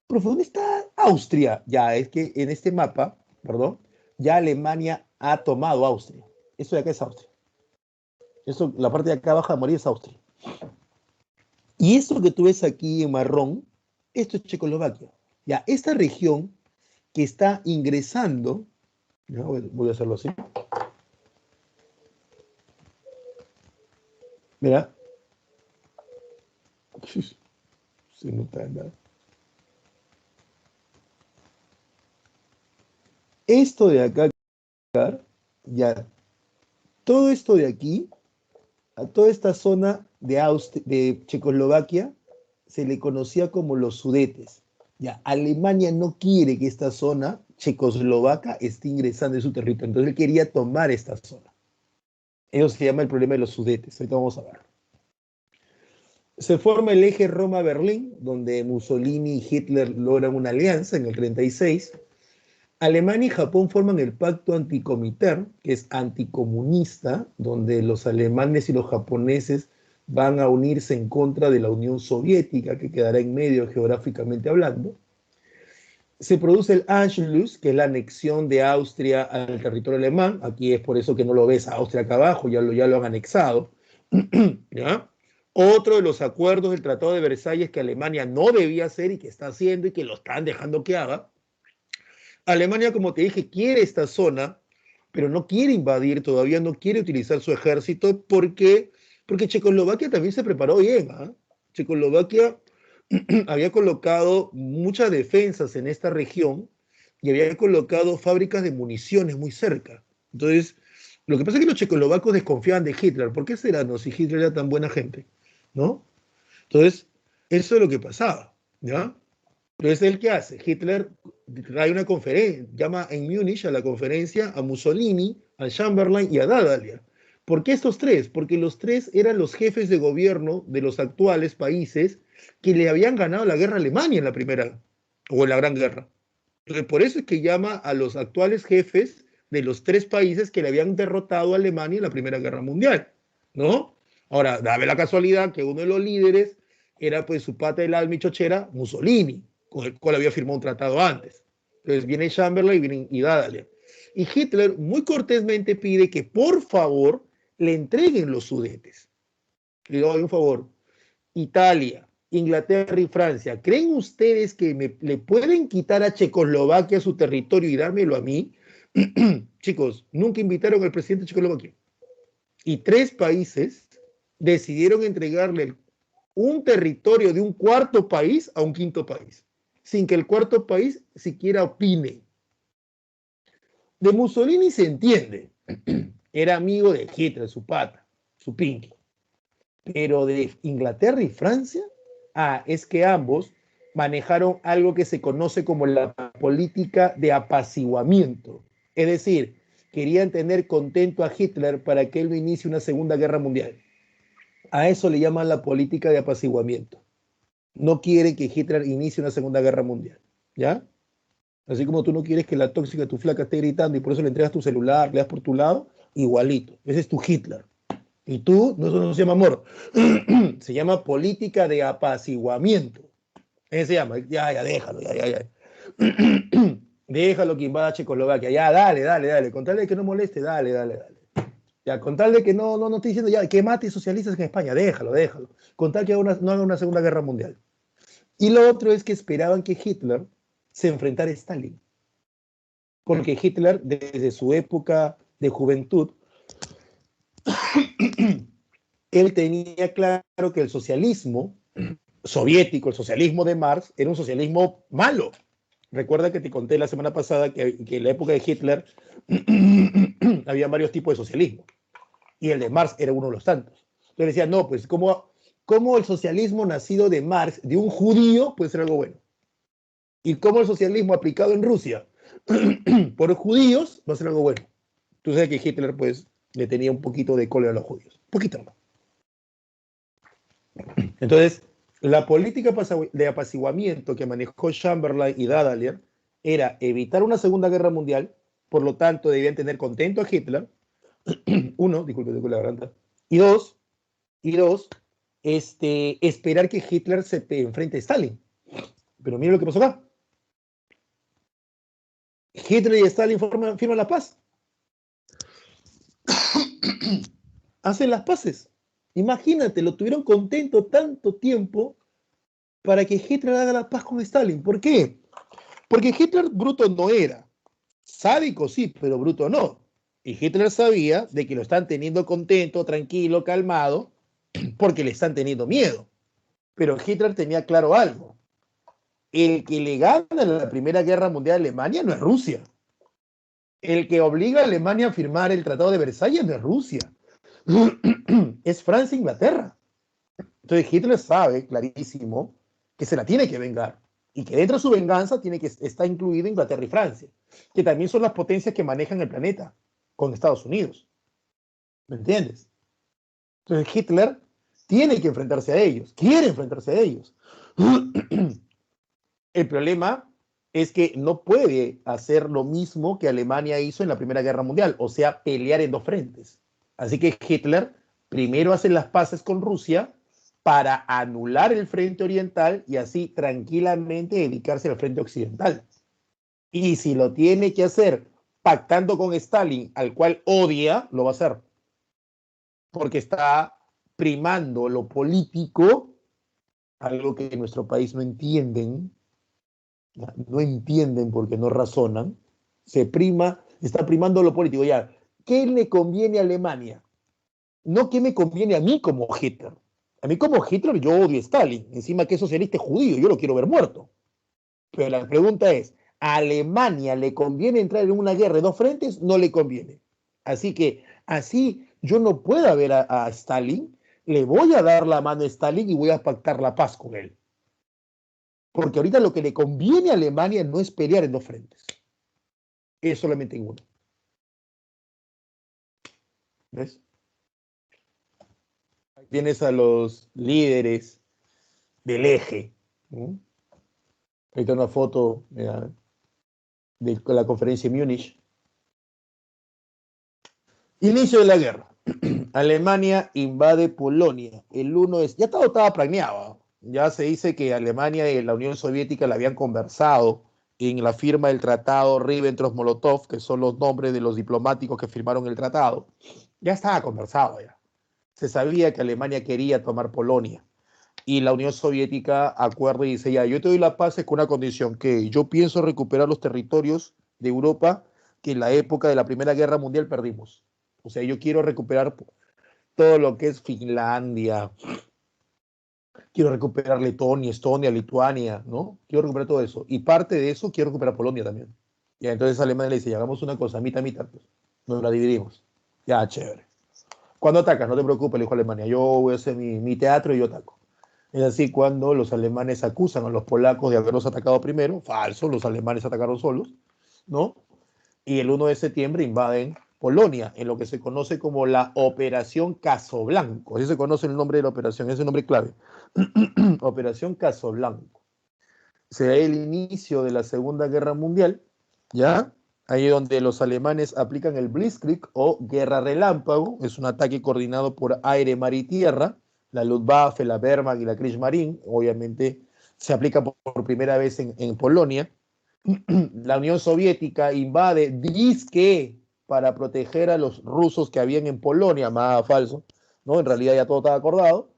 Profe, ¿dónde está Austria? Ya, es que en este mapa, perdón, ya Alemania ha tomado Austria. Esto de acá es Austria. Esto, la parte de acá abajo de amarillo es Austria. Y esto que tú ves aquí en marrón, esto es Checoslovaquia. Ya, esta región que está ingresando, ya, voy a hacerlo así. Mira. Se nota nada. Esto de acá, ya, todo esto de aquí, a toda esta zona de Checoslovaquia, se le conocía como los Sudetes. Ya, Alemania no quiere que esta zona checoslovaca esté ingresando en su territorio, entonces él quería tomar esta zona. Eso se llama el problema de los Sudetes, ahorita vamos a ver. Se forma el eje Roma-Berlín, donde Mussolini y Hitler logran una alianza en el 36. Alemania y Japón forman el Pacto Anticomintern, que es anticomunista, donde los alemanes y los japoneses van a unirse en contra de la Unión Soviética, que quedará en medio geográficamente hablando. Se produce el Anschluss, que es la anexión de Austria al territorio alemán. Aquí es por eso que no lo ves a Austria acá abajo, ya lo han anexado. ¿Ya? Otro de los acuerdos del Tratado de Versalles que Alemania no debía hacer y que está haciendo y que lo están dejando que haga. Alemania, como te dije, quiere esta zona, pero no quiere invadir, todavía no quiere utilizar su ejército porque Checoslovaquia también se preparó bien. ¿Eh? Checoslovaquia había colocado muchas defensas en esta región y había colocado fábricas de municiones muy cerca. Entonces, lo que pasa es que los checoslovacos desconfiaban de Hitler. ¿Por qué será? No, si Hitler era tan buena gente, ¿no? Entonces, eso es lo que pasaba, ¿ya? Pero es el que hace. Hitler trae una conferencia, llama en Múnich a la conferencia a Mussolini, a Chamberlain y a Dadalia. ¿Por qué estos tres? Porque los tres eran los jefes de gobierno de los actuales países que le habían ganado la guerra a Alemania en la primera o en la Gran Guerra. Entonces, por eso es que llama a los actuales jefes de los tres países que le habían derrotado a Alemania en la Primera Guerra Mundial, ¿no? Ahora, dame la casualidad que uno de los líderes era pues su pata del alma y chochera, Mussolini, con el cual había firmado un tratado antes. Entonces viene Chamberlain y Dadalian. Y Hitler muy cortésmente pide que por favor le entreguen los Sudetes. Le doy un favor. Italia, Inglaterra y Francia, ¿creen ustedes que le pueden quitar a Checoslovaquia su territorio y dármelo a mí? Chicos, nunca invitaron al presidente de Checoslovaquia. Y 3 países decidieron entregarle un territorio de un cuarto país a un quinto país, sin que el cuarto país siquiera opine. De Mussolini se entiende, era amigo de Hitler, su pata, su pinky. Pero de Inglaterra y Francia, es que ambos manejaron algo que se conoce como la política de apaciguamiento. Es decir, querían tener contento a Hitler para que él no inicie una segunda guerra mundial. A eso le llaman la política de apaciguamiento. No quieren que Hitler inicie una segunda guerra mundial. ¿Ya? Así como tú no quieres que la tóxica, tu flaca, esté gritando y por eso le entregas tu celular, le das por tu lado, igualito. Ese es tu Hitler. Y tú, no, eso no se llama amor, se llama política de apaciguamiento. Ese se llama, ya, déjalo, ya. Déjalo que invada Checoslovaquia, ya, dale, con tal de que no moleste, dale. Ya, con tal de que no estoy diciendo ya que mate socialistas en España, déjalo. Con tal que no haga una segunda guerra mundial. Y lo otro es que esperaban que Hitler se enfrentara a Stalin. Porque Hitler, desde su época de juventud, él tenía claro que el socialismo soviético, el socialismo de Marx, era un socialismo malo. Recuerda que te conté la semana pasada que en la época de Hitler había varios tipos de socialismo y el de Marx era uno de los tantos. Entonces decía, no, pues ¿cómo el socialismo nacido de Marx, de un judío, puede ser algo bueno? ¿Y cómo el socialismo aplicado en Rusia por judíos va a ser algo bueno? Tú sabes que Hitler pues le tenía un poquito de cólera a los judíos, un poquito más. Entonces, la política de apaciguamiento que manejó Chamberlain y Dadalian era evitar una segunda guerra mundial, por lo tanto debían tener contento a Hitler, uno, disculpe la garganta, y dos, esperar que Hitler se enfrente a Stalin. Pero mira lo que pasó acá. Hitler y Stalin firman la paz. Hacen las paces. Imagínate, lo tuvieron contento tanto tiempo para que Hitler haga la paz con Stalin. ¿Por qué? Porque Hitler bruto no era. Sádico sí, pero bruto no. Y Hitler sabía de que lo están teniendo contento, tranquilo, calmado, porque le están teniendo miedo. Pero Hitler tenía claro algo. El que le gana en la Primera Guerra Mundial a Alemania no es Rusia. El que obliga a Alemania a firmar el Tratado de Versalles no es Rusia. Es Francia e Inglaterra. Entonces Hitler sabe clarísimo que se la tiene que vengar y que dentro de su venganza tiene que estar incluido Inglaterra y Francia, que también son las potencias que manejan el planeta con Estados Unidos. ¿Me entiendes? Entonces Hitler tiene que enfrentarse a ellos, quiere enfrentarse a ellos. El problema es que no puede hacer lo mismo que Alemania hizo en la Primera Guerra Mundial, o sea, pelear en dos frentes. Así que Hitler primero hace las paces con Rusia para anular el frente oriental y así tranquilamente dedicarse al frente occidental. Y si lo tiene que hacer pactando con Stalin, al cual odia, lo va a hacer. Porque está primando lo político, algo que en nuestro país no entienden, no entienden porque no razonan, está primando lo político. Ya, ¿qué le conviene a Alemania? No qué me conviene a mí como Hitler. A mí como Hitler yo odio a Stalin, encima que es socialista judío, yo lo quiero ver muerto. Pero la pregunta es, ¿a Alemania le conviene entrar en una guerra de dos frentes? No le conviene. Así que así yo no puedo ver a Stalin, le voy a dar la mano a Stalin y voy a pactar la paz con él. Porque ahorita lo que le conviene a Alemania no es pelear en dos frentes, es solamente en uno. ¿Ves? Tienes a los líderes del eje. ¿No? Ahí está una foto mira, de la conferencia de Múnich. Inicio de la guerra. Alemania invade Polonia. El 1 es, ya todo estaba planeado. Ya se dice que Alemania y la Unión Soviética la habían conversado en la firma del tratado Ribbentrop-Molotov, que son los nombres de los diplomáticos que firmaron el tratado. Ya estaba conversado ya. Se sabía que Alemania quería tomar Polonia y la Unión Soviética acuerda y dice, ya, yo te doy la paz con una condición, que yo pienso recuperar los territorios de Europa que en la época de la Primera Guerra Mundial perdimos. O sea, yo quiero recuperar todo lo que es Finlandia, quiero recuperar Letonia, Estonia, Lituania, ¿no? Quiero recuperar todo eso. Y parte de eso quiero recuperar Polonia también. Y entonces Alemania le dice, ya, hagamos una cosa, mitad, mitad, pues. Nos la dividimos. Ya, chévere. Cuando atacas, no te preocupes, le dijo Alemania, yo voy a hacer mi teatro y yo ataco. Es así cuando los alemanes acusan a los polacos de haberlos atacado primero, falso, los alemanes atacaron solos, ¿no? Y el 1 de septiembre invaden Polonia, en lo que se conoce como la Operación Casablanca. Así se conoce el nombre de la operación, es el nombre clave. Operación Casablanca. Será el inicio de la Segunda Guerra Mundial, ¿ya? Ahí donde los alemanes aplican el Blitzkrieg o Guerra Relámpago, es un ataque coordinado por aire, mar y tierra, la Luftwaffe, la Wehrmacht y la Kriegsmarine, obviamente se aplica por primera vez en Polonia. La Unión Soviética invade, disque para proteger a los rusos que habían en Polonia, más falso, ¿no? En realidad ya todo estaba acordado,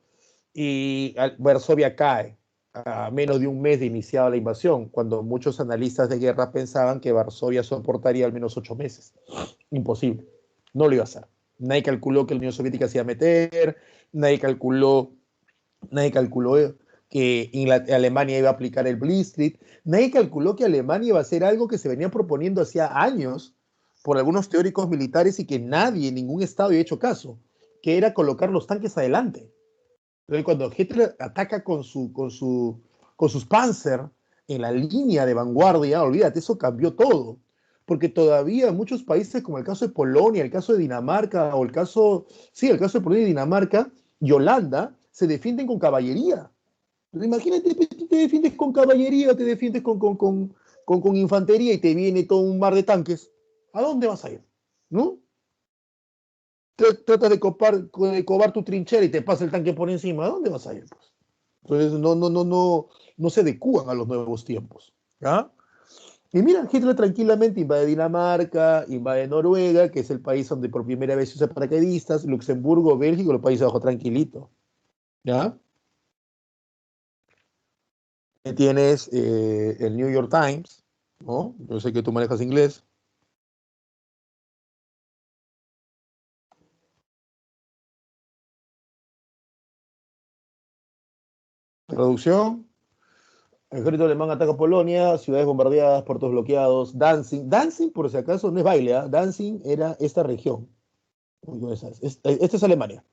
y Varsovia cae a menos de un mes de iniciada la invasión, cuando muchos analistas de guerra pensaban que Varsovia soportaría al menos 8 meses. Imposible, no lo iba a hacer. Nadie calculó que la Unión Soviética se iba a meter, nadie calculó, nadie calculó que Alemania iba a aplicar el Blitzkrieg, nadie calculó que Alemania iba a hacer algo que se venía proponiendo hacía años por algunos teóricos militares y que nadie, ningún estado había hecho caso, que era colocar los tanques adelante. Entonces, cuando Hitler ataca con sus Panzer en la línea de vanguardia, olvídate, eso cambió todo. Porque todavía muchos países, como el caso de Polonia, el caso de Dinamarca, o el caso de Polonia y Dinamarca y Holanda, se defienden con caballería. Entonces, imagínate, tú te defiendes con caballería, te defiendes con infantería y te viene todo un mar de tanques. ¿A dónde vas a ir? ¿No? Tratas de cobar tu trinchera y te pasa el tanque por encima, ¿a dónde vas a ir? Pues? Entonces no se adecúan a los nuevos tiempos. ¿Ya? Y mira, Hitler tranquilamente invade Dinamarca, invade Noruega, que es el país donde por primera vez se usa paracaidistas, Luxemburgo, Bélgica, los países abajo tranquilito. ¿Ya? Tienes el New York Times, ¿no? Yo sé que tú manejas inglés. Traducción. El ejército alemán ataca Polonia, ciudades bombardeadas, puertos bloqueados, Danzig. Danzig, por si acaso, no es baile, ¿eh? Danzig era esta región. Esta es Alemania.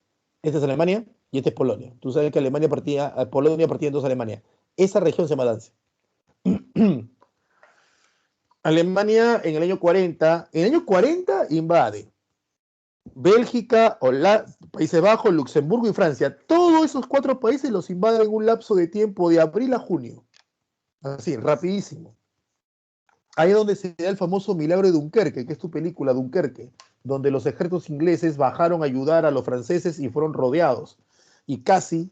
Esta es Alemania y esta es Polonia. Tú sabes que Polonia partía en dos Alemania. Esa región se llama Danzig. Alemania en el año 40 invade Bélgica, Países Bajos, Luxemburgo y Francia. Todos esos cuatro países los invaden en un lapso de tiempo de abril a junio. Así, rapidísimo. Ahí es donde se da el famoso milagro de Dunkerque, que es tu película, Dunkerque, donde los ejércitos ingleses bajaron a ayudar a los franceses y fueron rodeados. Y casi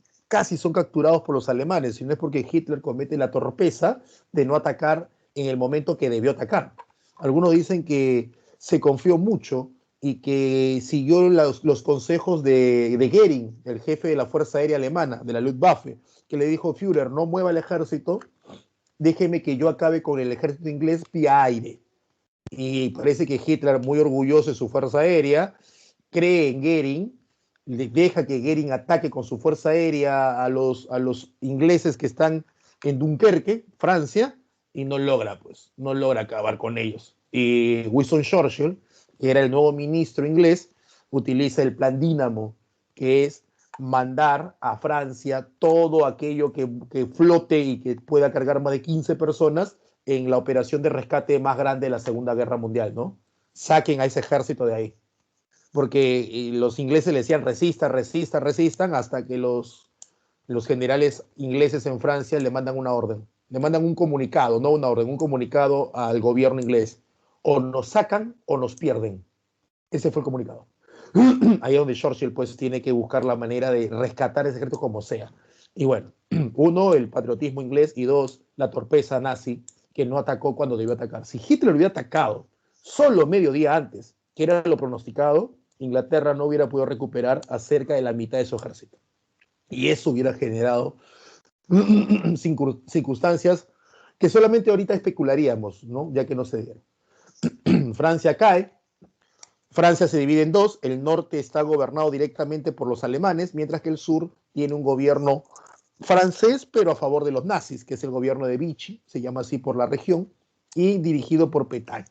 son capturados por los alemanes, si no es porque Hitler comete la torpeza de no atacar en el momento que debió atacar. Algunos dicen que se confió mucho y que siguió los consejos de Goering, el jefe de la Fuerza Aérea Alemana, de la Luftwaffe, que le dijo, Führer, no mueva el ejército, déjeme que yo acabe con el ejército inglés vía aire. Y parece que Hitler, muy orgulloso de su fuerza aérea, cree en Goering, deja que Goering ataque con su fuerza aérea a los ingleses que están en Dunkerque, Francia, y no logra acabar con ellos. Y Winston Churchill, que era el nuevo ministro inglés, utiliza el plan Dínamo, que es mandar a Francia todo aquello que flote y que pueda cargar más de 15 personas en la operación de rescate más grande de la Segunda Guerra Mundial, ¿no? Saquen a ese ejército de ahí. Porque los ingleses le decían resistan, hasta que los generales ingleses en Francia le mandan una orden. Le mandan un comunicado, no una orden, un comunicado al gobierno inglés. O nos sacan o nos pierden. Ese fue el comunicado. Ahí es donde Churchill pues tiene que buscar la manera de rescatar ese secreto como sea. Y bueno, uno, el patriotismo inglés, y dos, la torpeza nazi, que no atacó cuando debió atacar. Si Hitler hubiera atacado solo medio día antes, que era lo pronosticado, Inglaterra no hubiera podido recuperar a cerca de la mitad de su ejército. Y eso hubiera generado circunstancias que solamente ahorita especularíamos, ¿no? Ya que no se dieron. Francia cae, Francia se divide en dos, el norte está gobernado directamente por los alemanes, mientras que el sur tiene un gobierno francés, pero a favor de los nazis, que es el gobierno de Vichy, se llama así por la región, y dirigido por Pétain.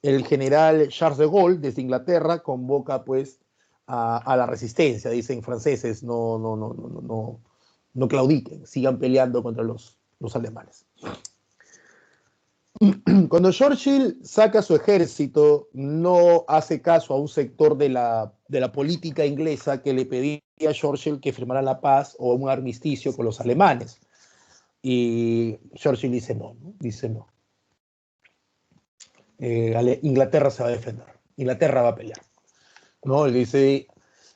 El general Charles de Gaulle, desde Inglaterra, convoca pues a la resistencia, dicen franceses, no claudiquen, sigan peleando contra los alemanes. Cuando Churchill saca su ejército, no hace caso a un sector de la política inglesa que le pedía a Churchill que firmara la paz o un armisticio con los alemanes. Y Churchill dice no, ¿no? Dice no. Inglaterra se va a defender, Inglaterra va a pelear. ¿No? Él dice,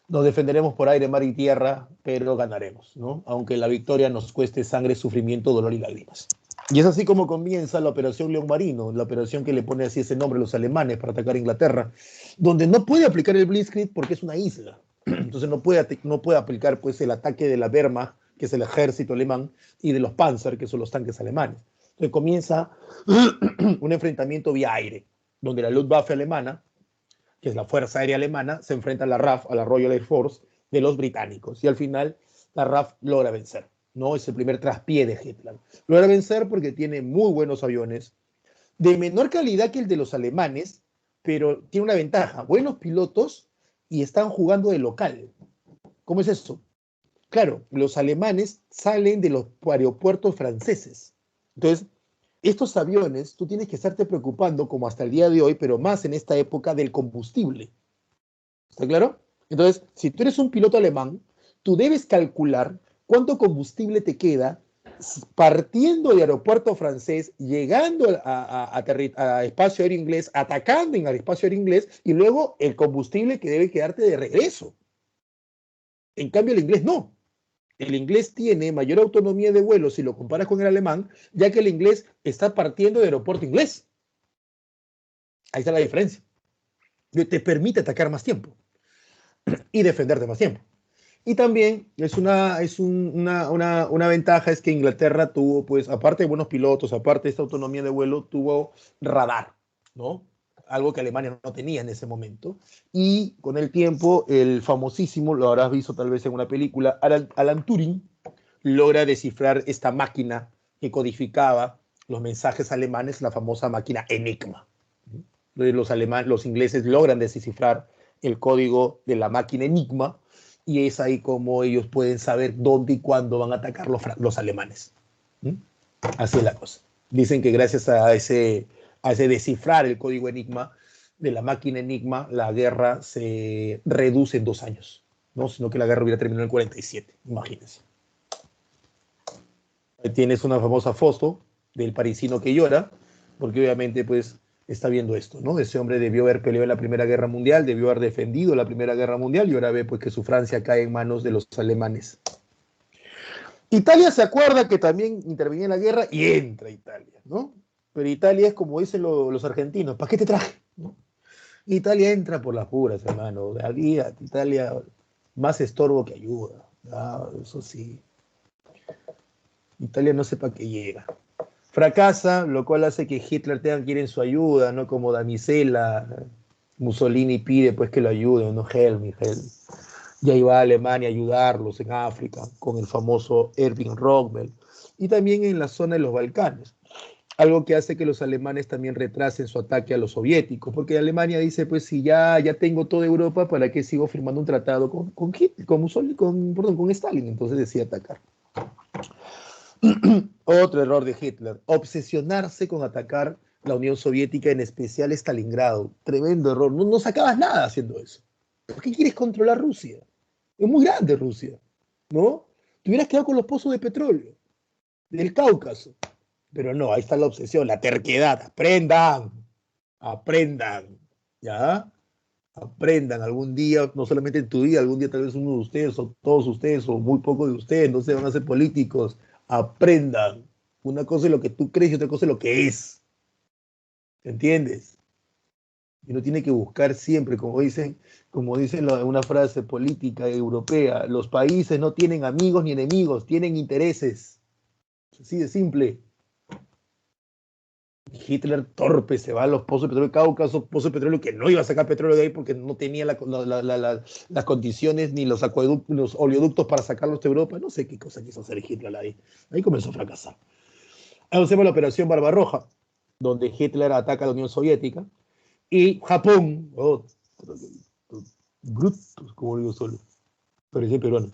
nos defenderemos por aire, mar y tierra, pero ganaremos, ¿no? Aunque la victoria nos cueste sangre, sufrimiento, dolor y lágrimas. Y es así como comienza la Operación León Marino, la operación que le pone así ese nombre a los alemanes para atacar a Inglaterra, donde no puede aplicar el Blitzkrieg porque es una isla. Entonces no puede aplicar pues, el ataque de la Wehrmacht, que es el ejército alemán, y de los Panzer, que son los tanques alemanes. Entonces comienza un enfrentamiento vía aire, donde la Luftwaffe alemana, que es la Fuerza Aérea Alemana, se enfrenta a la RAF, a la Royal Air Force, de los británicos. Y al final la RAF logra vencer. ¿No? Es el primer traspié de Hitler. Logra vencer porque tiene muy buenos aviones, de menor calidad que el de los alemanes, pero tiene una ventaja, buenos pilotos y están jugando de local. ¿Cómo es eso? Claro, los alemanes salen de los aeropuertos franceses. Entonces, estos aviones, tú tienes que estarte preocupando, como hasta el día de hoy, pero más en esta época, del combustible. ¿Está claro? Entonces, si tú eres un piloto alemán, tú debes calcular cuánto combustible te queda partiendo del aeropuerto francés, llegando a espacio aéreo inglés, atacando en el espacio aéreo inglés, y luego el combustible que debe quedarte de regreso. En cambio, el inglés no. El inglés tiene mayor autonomía de vuelo si lo comparas con el alemán, ya que el inglés está partiendo del aeropuerto inglés. Ahí está la diferencia. Te permite atacar más tiempo y defenderte más tiempo. Y también una ventaja es que Inglaterra tuvo, pues, aparte de buenos pilotos, aparte de esta autonomía de vuelo, tuvo radar, ¿no? Algo que Alemania no tenía en ese momento. Y con el tiempo, el famosísimo, lo habrás visto tal vez en una película, Alan Turing, logra descifrar esta máquina que codificaba los mensajes alemanes, la famosa máquina Enigma. Los ingleses logran descifrar el código de la máquina Enigma, y es ahí como ellos pueden saber dónde y cuándo van a atacar los alemanes. ¿Mm? Así es la cosa. Dicen que gracias a ese descifrar el código Enigma de la máquina Enigma, la guerra se reduce en 2 años, ¿no? Sino que la guerra hubiera terminado en el 47, imagínense. Ahí tienes una famosa foto del parisino que llora, porque obviamente pues está viendo esto, ¿no? Ese hombre debió haber peleado en la Primera Guerra Mundial, debió haber defendido la Primera Guerra Mundial, y ahora ve pues que su Francia cae en manos de los alemanes. Italia se acuerda que también intervenía en la guerra y entra Italia, ¿no? Pero Italia es como dicen los argentinos, ¿para qué te traje? ¿No? Italia entra por las puras, hermano. Aquí, Italia más estorbo que ayuda. Ah, eso sí. Italia no sé para qué llega. Fracasa, lo cual hace que Hitler tenga que ir en su ayuda, ¿no? Como damisela, Mussolini pide pues que lo ayuden, ¿no? Help me, help. Y ahí va a Alemania a ayudarlos en África con el famoso Erwin Rommel, y también en la zona de los Balcanes. Algo que hace que los alemanes también retrasen su ataque a los soviéticos, porque Alemania dice, pues si ya tengo toda Europa, ¿para qué sigo firmando un tratado con Hitler, con Stalin? Entonces decide atacar. Otro error de Hitler, obsesionarse con atacar la Unión Soviética, en especial Stalingrado. Tremendo error, no sacabas nada haciendo eso. ¿Por qué quieres controlar Rusia? Es muy grande Rusia, ¿no? Te hubieras quedado con los pozos de petróleo del Cáucaso. Pero no, ahí está la obsesión, la terquedad. Aprendan, aprendan, ¿ya? Aprendan algún día, no solamente en tu vida, algún día tal vez uno de ustedes, o todos ustedes, o muy pocos de ustedes, no se van a ser políticos. Aprendan. Una cosa es lo que tú crees y otra cosa es lo que es. ¿Entiendes? Y uno tiene que buscar siempre, como dicen una frase política europea, los países no tienen amigos ni enemigos, tienen intereses. Así de simple. Hitler torpe se va a los pozos de petróleo, Cáucaso, pozos de petróleo que no iba a sacar petróleo de ahí porque no tenía las condiciones ni los acueductos, los oleoductos para sacarlos de Europa. No sé qué cosa quiso hacer Hitler ahí. Ahí comenzó a fracasar. Ahí hacemos la operación Barbarroja, donde Hitler ataca a la Unión Soviética y Japón, brutos, como digo solo, parecía peruano.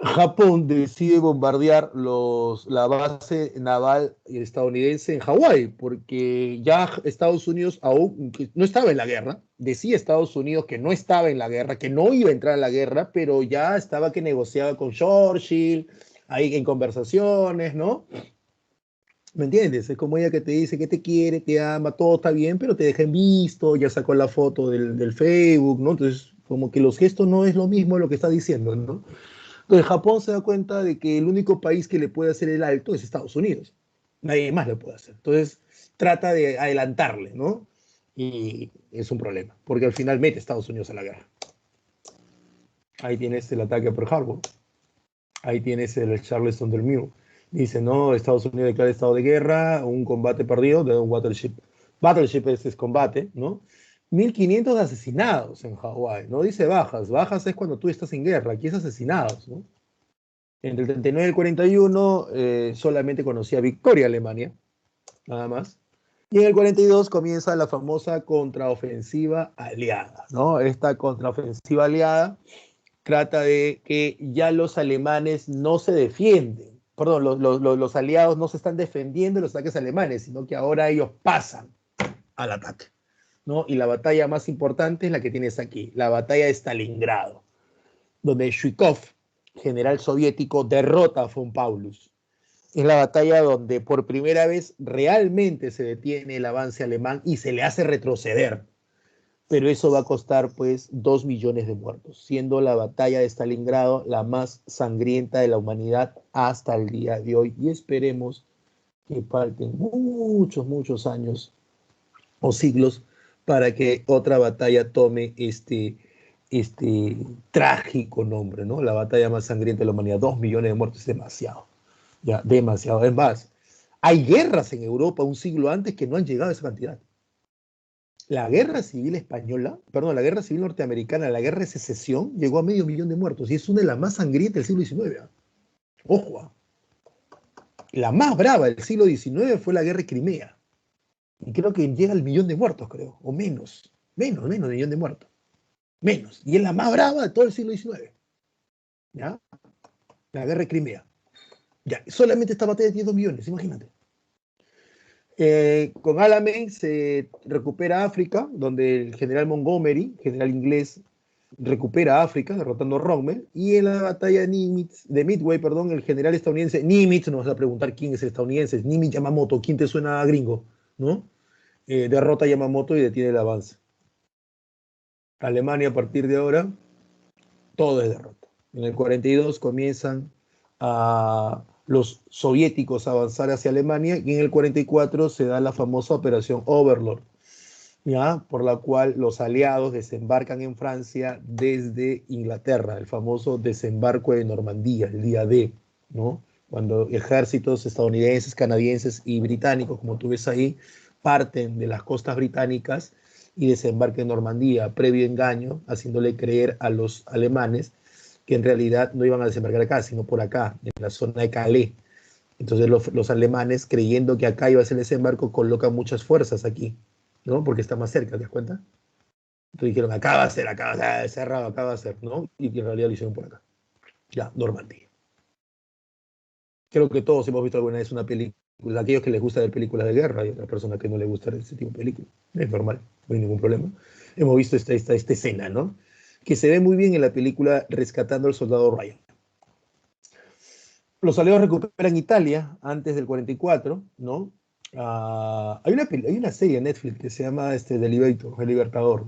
Japón decide bombardear la base naval estadounidense en Hawái, porque ya Estados Unidos aún no estaba en la guerra, decía Estados Unidos que no estaba en la guerra, que no iba a entrar a la guerra, pero ya estaba que negociaba con Churchill, ahí en conversaciones, ¿no? ¿Me entiendes? Es como ella que te dice que te quiere, te ama, todo está bien, pero te deja en visto, ya sacó la foto del Facebook, ¿no? Entonces, como que los gestos no es lo mismo lo que está diciendo, ¿no? Entonces Japón se da cuenta de que el único país que le puede hacer el alto es Estados Unidos. Nadie más lo puede hacer. Entonces trata de adelantarle, ¿no? Y es un problema, porque al final mete a Estados Unidos a la guerra. Ahí tienes el ataque a Pearl Harbor. Ahí tienes el Charleston del Mew. Dice, no, Estados Unidos declara estado de guerra, un combate perdido de un battleship. Battleship es combate, ¿no? 1.500 asesinados en Hawái, no dice bajas. Bajas es cuando tú estás en guerra, aquí es asesinados, ¿no? Entre el 39 y el 41 solamente conocía victoria Alemania, nada más. Y en el 42 comienza la famosa contraofensiva aliada, ¿no? Esta contraofensiva aliada trata de que ya los alemanes no se defienden, perdón, los aliados no se están defendiendo de los ataques alemanes, sino que ahora ellos pasan al ataque, ¿no? Y la batalla más importante es la que tienes aquí, la batalla de Stalingrado, donde Zhukov, general soviético, derrota a von Paulus. Es la batalla donde por primera vez realmente se detiene el avance alemán y se le hace retroceder. Pero eso va a costar pues 2 millones de muertos, siendo la batalla de Stalingrado la más sangrienta de la humanidad hasta el día de hoy. Y esperemos que falten muchos, muchos años o siglos para que otra batalla tome este trágico nombre, ¿no? La batalla más sangrienta de la humanidad. 2 millones de muertos es demasiado, ya, demasiado. Es más, hay guerras en Europa un siglo antes que no han llegado a esa cantidad. La guerra civil española, perdón, la guerra civil norteamericana, la guerra de secesión, llegó a 500.000 de muertos y es una de las más sangrientas del siglo XIX. Ojo, la más brava del siglo XIX fue la guerra de Crimea. Y creo que llega al 1.000.000 de muertos, creo, o menos, menos de 1.000.000 de muertos. Menos. Y es la más brava de todo el siglo XIX. ¿Ya? La guerra de Crimea. Ya, solamente esta batalla tiene 2 millones, imagínate. Con Alamein se recupera África, donde el general Montgomery, general inglés, recupera África, derrotando a Rommel, y en la batalla de Midway, perdón, el general estadounidense Nimitz, nos vas a preguntar quién es el estadounidense, Nimitz Yamamoto, ¿quién te suena a gringo? ¿No? Derrota a Yamamoto y detiene el avance. Alemania a partir de ahora, todo es derrota. En el 42 comienzan a los soviéticos a avanzar hacia Alemania y en el 44 se da la famosa Operación Overlord, ¿ya? Por la cual los aliados desembarcan en Francia desde Inglaterra, el famoso desembarco de Normandía, el día D, ¿no? Cuando ejércitos estadounidenses, canadienses y británicos, como tú ves ahí, parten de las costas británicas y desembarcan en Normandía, previo engaño, haciéndole creer a los alemanes que en realidad no iban a desembarcar acá, sino por acá, en la zona de Calais. Entonces los alemanes, creyendo que acá iba a ser el desembarco, colocan muchas fuerzas aquí, ¿no? Porque está más cerca, ¿te das cuenta? Entonces dijeron, acá va a ser, acá va a ser, cerrado, acá va a ser, ¿no? Y en realidad lo hicieron por acá. Ya, Normandía. Creo que todos hemos visto alguna vez una película, aquellos que les gusta ver películas de guerra y otras personas que no les gusta ese tipo de películas. Es normal, no hay ningún problema. Hemos visto esta escena, ¿no? Que se ve muy bien en la película Rescatando al Soldado Ryan. Los aliados recuperan Italia antes del 44, ¿no? Hay una serie en Netflix que se llama The Elevator, El Libertador.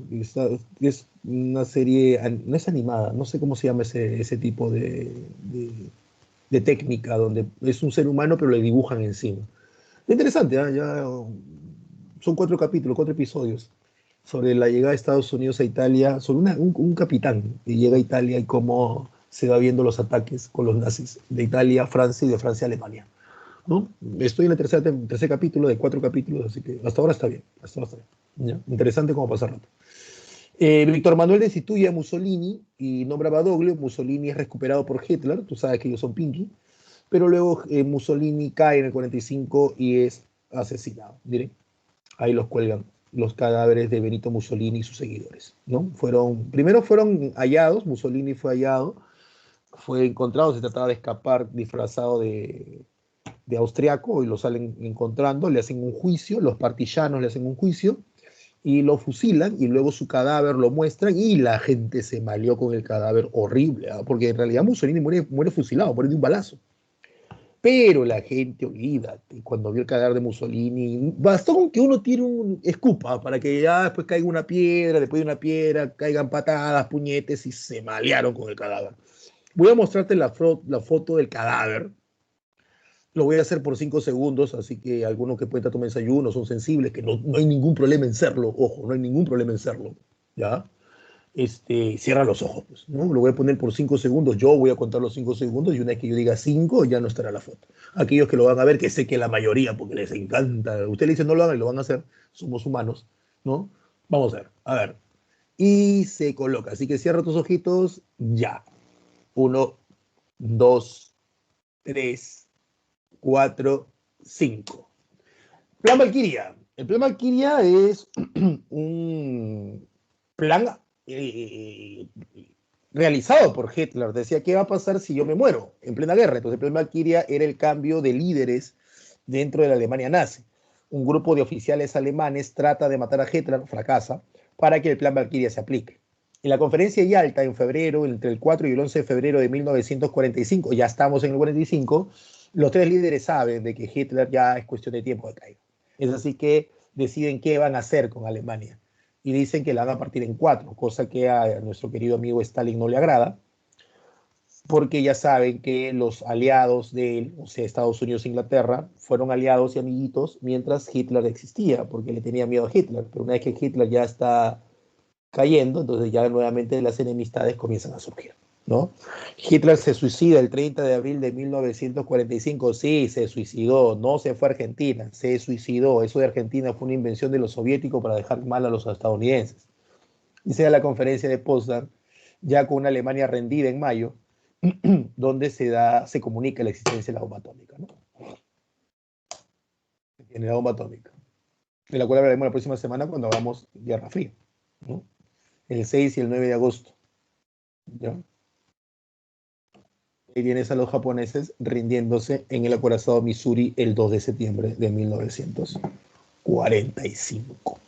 Es una serie, no es animada, no sé cómo se llama ese tipo de técnica, donde es un ser humano pero le dibujan encima. Es interesante, ¿ah? Son 4 capítulos, 4 episodios sobre la llegada de Estados Unidos a Italia, sobre un capitán que llega a Italia y cómo se va viendo los ataques con los nazis de Italia a Francia y de Francia a Alemania. ¿No? Estoy en el tercer capítulo de 4 capítulos, así que hasta ahora está bien. Hasta ahora está bien. ¿Ya? Interesante cómo pasa el rato. Víctor Manuel destituye a Mussolini y nombra a Badoglio. Mussolini es recuperado por Hitler, tú sabes que ellos son Pinky, pero luego Mussolini cae en el 45 y es asesinado. Miren, ahí los cuelgan los cadáveres de Benito Mussolini y sus seguidores. ¿No? Primero fueron hallados, Mussolini fue hallado, fue encontrado, se trataba de escapar disfrazado de austriaco y lo salen encontrando, le hacen un juicio, los partisanos le hacen un juicio y lo fusilan y luego su cadáver lo muestran y la gente se maleó con el cadáver horrible, ¿eh? Porque en realidad Mussolini muere fusilado, muere de un balazo. Pero la gente, olvídate, cuando vio el cadáver de Mussolini, bastó con que uno tire un escupa para que ya después caiga una piedra, después de una piedra caigan patadas, puñetes y se malearon con el cadáver. Voy a mostrarte la foto del cadáver. Lo voy a hacer por 5 segundos, así que algunos que pueden estar tomando desayuno son sensibles, que no hay ningún problema en serlo, ojo, no hay ningún problema en serlo, ¿ya? Cierra los ojos, pues, ¿no? Lo voy a poner por 5 segundos, yo voy a contar los 5 segundos y una vez que yo diga 5 ya no estará la foto. Aquellos que lo van a ver, que sé que la mayoría, porque les encanta, usted le dice no lo hagan y lo van a hacer, somos humanos, ¿no? Vamos a ver. Y se coloca, así que cierra tus ojitos, ya. 1, 2, 3, 4, 5. Plan Valkyria. El plan Valkyria es un plan realizado por Hitler. Decía, ¿qué va a pasar si yo me muero en plena guerra? Entonces el plan Valkyria era el cambio de líderes dentro de la Alemania nazi. Un grupo de oficiales alemanes trata de matar a Hitler, fracasa, para que el plan Valkyria se aplique. En la conferencia de Yalta, en febrero, entre el 4 y el 11 de febrero de 1945, ya estamos en el 45, los 3 líderes saben de que Hitler ya es cuestión de tiempo de caer. Es así que deciden qué van a hacer con Alemania. Y dicen que la van a partir en 4, cosa que a nuestro querido amigo Stalin no le agrada, porque ya saben que los aliados de él, o sea, Estados Unidos e Inglaterra, fueron aliados y amiguitos mientras Hitler existía, porque le tenía miedo a Hitler. Pero una vez que Hitler ya está cayendo, entonces ya nuevamente las enemistades comienzan a surgir, ¿no? Hitler se suicida el 30 de abril de 1945, sí, se suicidó, no se fue a Argentina, se suicidó. Eso de Argentina fue una invención de los soviéticos para dejar mal a los estadounidenses. Dice a la conferencia de Potsdam, ya con una Alemania rendida en mayo, donde se comunica la existencia de la bomba atómica, ¿no? Tiene la bomba atómica, de la cual hablaremos la próxima semana cuando hagamos Guerra Fría, ¿no? El 6 y el 9 de agosto, ¿ya? Y tienes a los japoneses rindiéndose en el acorazado Missouri el 2 de septiembre de 1945.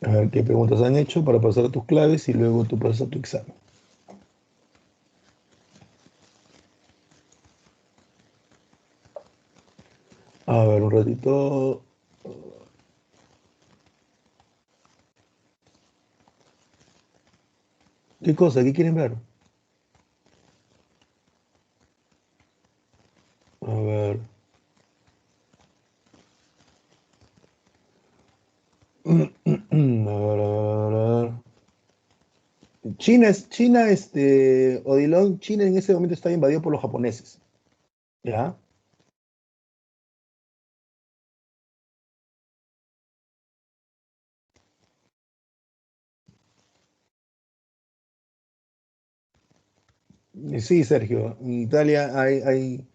A ver qué preguntas han hecho para pasar a tus claves y luego tú pasas a tu examen. A ver, un ratito. ¿Qué cosa? ¿Qué quieren ver? A ver. A ver. China, Odilon, China en ese momento está invadido por los japoneses. ¿Ya? Sí, Sergio. En Italia hay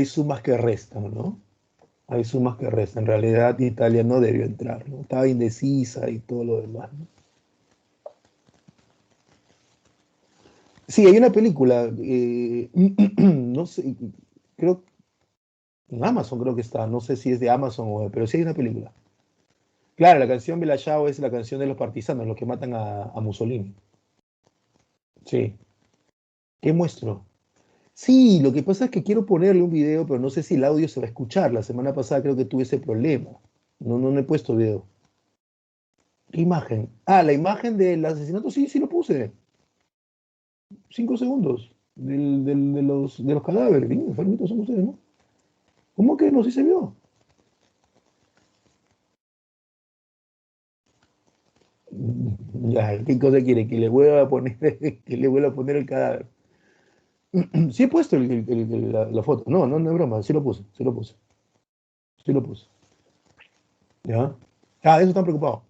sumas que restan, ¿no? Hay sumas que restan. En realidad Italia no debió entrar, ¿no? Estaba indecisa y todo lo demás, ¿no? Sí, hay una película, no sé, creo, en Amazon creo que está, no sé si es de Amazon pero sí hay una película. Claro, la canción Bella Ciao es la canción de los partisanos, los que matan a Mussolini. Sí. ¿Qué muestro? Sí, lo que pasa es que quiero ponerle un video, pero no sé si el audio se va a escuchar. La semana pasada creo que tuve ese problema. No he puesto video. ¿Qué imagen? Ah, la imagen del asesinato, sí, sí lo puse. 5 segundos de los cadáveres. Bien, enfermitos son ustedes, ¿no? ¿Cómo que no? Sí se vio. Ya, ¿qué cosa quiere? Que le vuelva a poner, que le vuelva a poner el cadáver. Sí he puesto la foto. No es broma. Sí lo puse, sí lo puse, sí lo puse. ¿Ya? Ah, de eso están preocupados.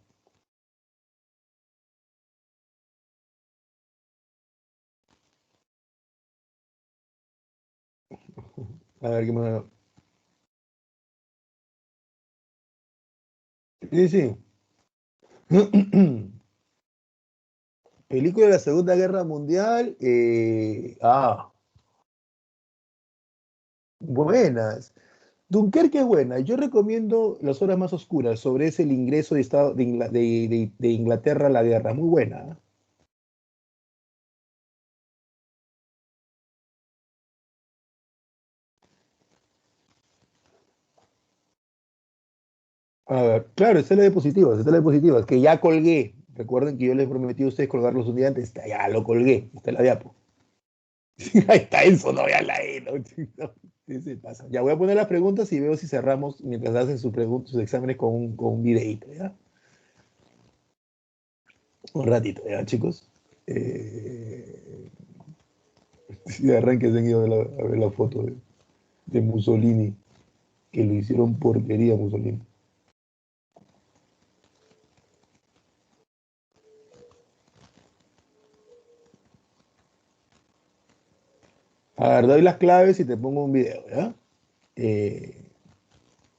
A ver, ¿qué más? Sí, sí. Película de la Segunda Guerra Mundial. Buenas. Dunkerque es buena. Yo recomiendo Las Horas Más Oscuras sobre ese el ingreso de, Estado, de Inglaterra a la guerra. Muy buena. A ver, claro, esta es la de diapositivas, que ya colgué. Recuerden que yo les prometí a ustedes colgarlos un día antes. Ya lo colgué. Está la diapo. Ahí está eso, no, ya la E, no, no, ¿qué se pasa? Ya voy a poner las preguntas y veo si cerramos mientras hacen sus exámenes con un videíto, ¿ya? Un ratito, ¿ya, chicos? Eh, sí, arranque seguido a ver la foto de Mussolini, que lo hicieron porquería Mussolini. A ver, doy las claves y te pongo un video, ¿ya? Eh,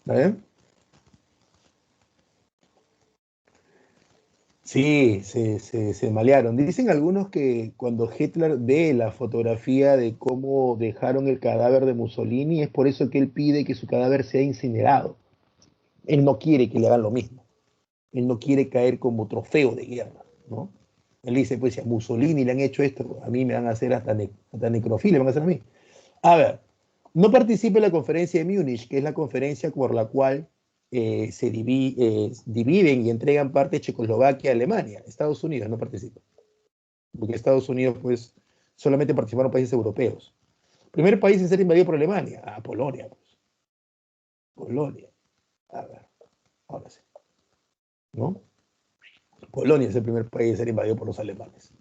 ¿Está bien? Sí, se malearon. Dicen algunos que cuando Hitler ve la fotografía de cómo dejaron el cadáver de Mussolini, es por eso que él pide que su cadáver sea incinerado. Él no quiere que le hagan lo mismo. Él no quiere caer como trofeo de guerra, ¿no? Él dice, pues si a Mussolini le han hecho esto, a mí me van a hacer hasta necrofilia, me van a hacer a mí. A ver, no participe en la conferencia de Múnich, que es la conferencia por la cual dividen y entregan parte de Checoslovaquia a Alemania. Estados Unidos no participa, porque Estados Unidos, pues, solamente participaron países europeos. Primer país en ser invadido por Alemania, Polonia, pues. Polonia. A ver, ahora sí, ¿no? Polonia es el primer país en ser invadido por los alemanes.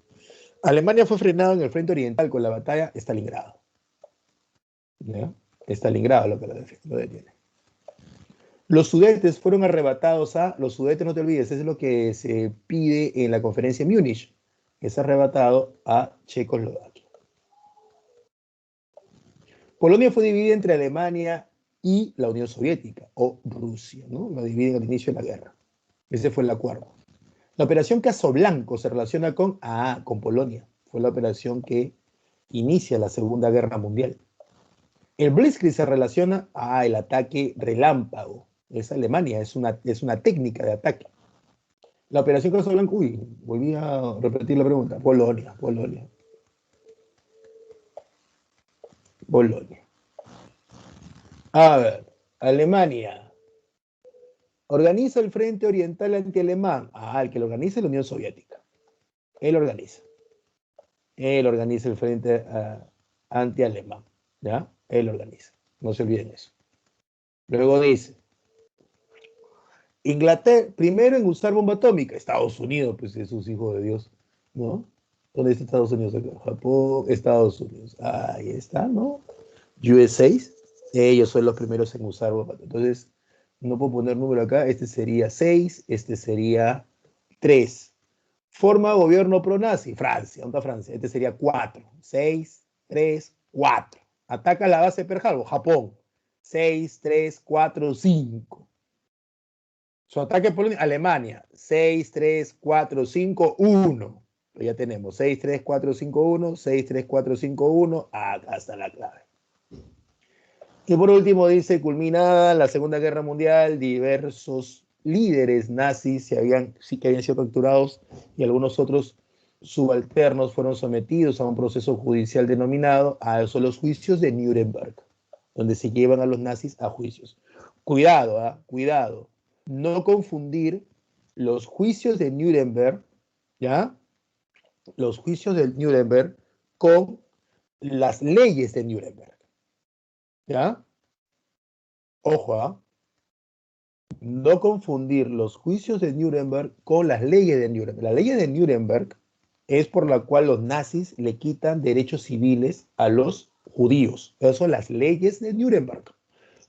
Alemania fue frenado en el frente oriental con la batalla de Stalingrado. ¿Ya? Stalingrado lo que lo detiene. Los Sudetes fueron arrebatados los Sudetes, no te olvides, es lo que se pide en la conferencia de Múnich, que es arrebatado a Checoslovaquia. Polonia fue dividida entre Alemania y la Unión Soviética, o Rusia, ¿no? La dividen al inicio de la guerra. Ese fue el acuerdo. La operación Casoblanco se relaciona con Polonia. Fue la operación que inicia la Segunda Guerra Mundial. El Blitzkrieg se relaciona el ataque relámpago. Es Alemania, es una técnica de ataque. La operación Casablanca, uy, volví a repetir la pregunta. Polonia, Polonia, Polonia. A ver, Alemania. Organiza el Frente Oriental Antialemán. El que lo organiza es la Unión Soviética. Él organiza. Él organiza el Frente Antialemán. ¿Ya? Él organiza. No se olviden eso. Luego dice, Inglaterra, primero en usar bomba atómica. Estados Unidos, pues esos hijos de Dios, ¿no? ¿Dónde está Estados Unidos acá? Japón, Estados Unidos. Ahí está, ¿no? USA, ellos son los primeros en usar bomba atómica. Entonces, no puedo poner número acá. Este sería 6, este sería 3. Forma gobierno pro-nazi, Francia. ¿Dónde está Francia? Este sería 4. 6, 3, 4. Ataca la base de Pearl Harbor, Japón. 6, 3, 4, 5. Su ataque por Alemania, 6, 3, 4, 5, 1. Pues ya tenemos 6, 3, 4, 5, 1, 6, 3, 4, 5, 1. Acá está la clave. Y por último dice, culminada la Segunda Guerra Mundial, diversos líderes nazis sí que habían sido capturados y algunos otros subalternos fueron sometidos a un proceso judicial denominado a eso, los juicios de Nuremberg, donde se llevan a los nazis a juicios. Cuidado, cuidado, no confundir los juicios de Nuremberg, ¿ya? Los juicios de Nuremberg con las leyes de Nuremberg, ¿ya? Ojo, no confundir los juicios de Nuremberg con las leyes de Nuremberg. La ley de Nuremberg es por la cual los nazis le quitan derechos civiles a los judíos. Esas son las leyes de Nuremberg.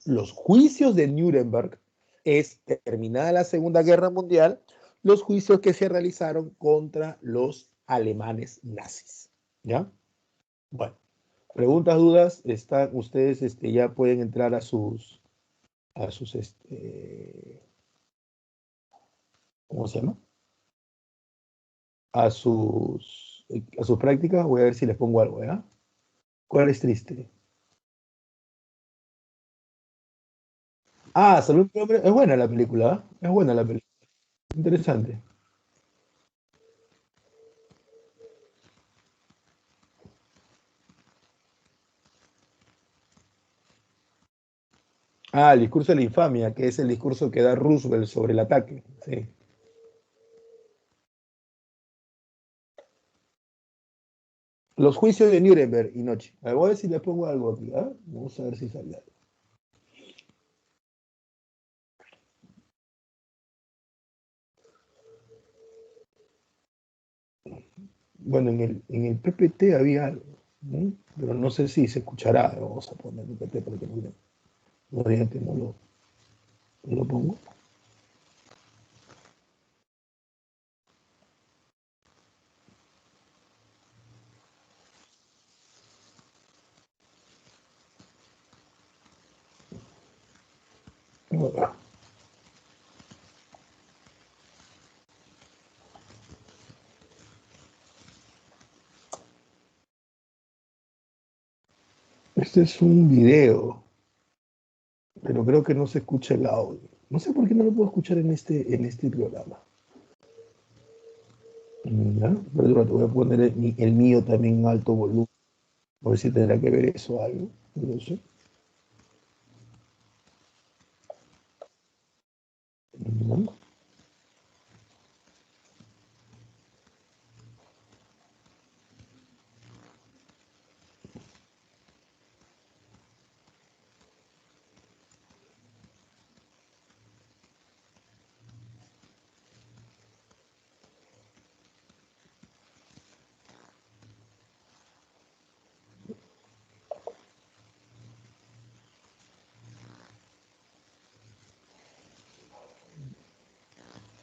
Los juicios de Nuremberg es, terminada la Segunda Guerra Mundial, los juicios que se realizaron contra los alemanes nazis. ¿Ya? Bueno, preguntas, dudas, están ustedes ya pueden entrar a sus ¿cómo se llama? A sus prácticas. Voy a ver si les pongo algo, ¿ya? ¿Cuál es triste? Ah, Salud y Hombre. Es buena la película, ¿eh? Es buena la película. Interesante. Ah, el discurso de la infamia, que es el discurso que da Roosevelt sobre el ataque. Sí. Los juicios de Nuremberg y Noche. A ver, voy a ver si le pongo algo aquí, ¿ah? Vamos a ver si sale algo. Bueno, en el PPT había algo, ¿no? Pero no sé si se escuchará. Vamos a poner el PPT para que no digan que no lo pongo. Bueno, este es un video, pero creo que no se escucha el audio. No sé por qué no lo puedo escuchar en este programa. ¿Ya? Pero voy a poner el mío también en alto volumen. A ver si tendrá que ver eso algo. No sé. ¿Ya?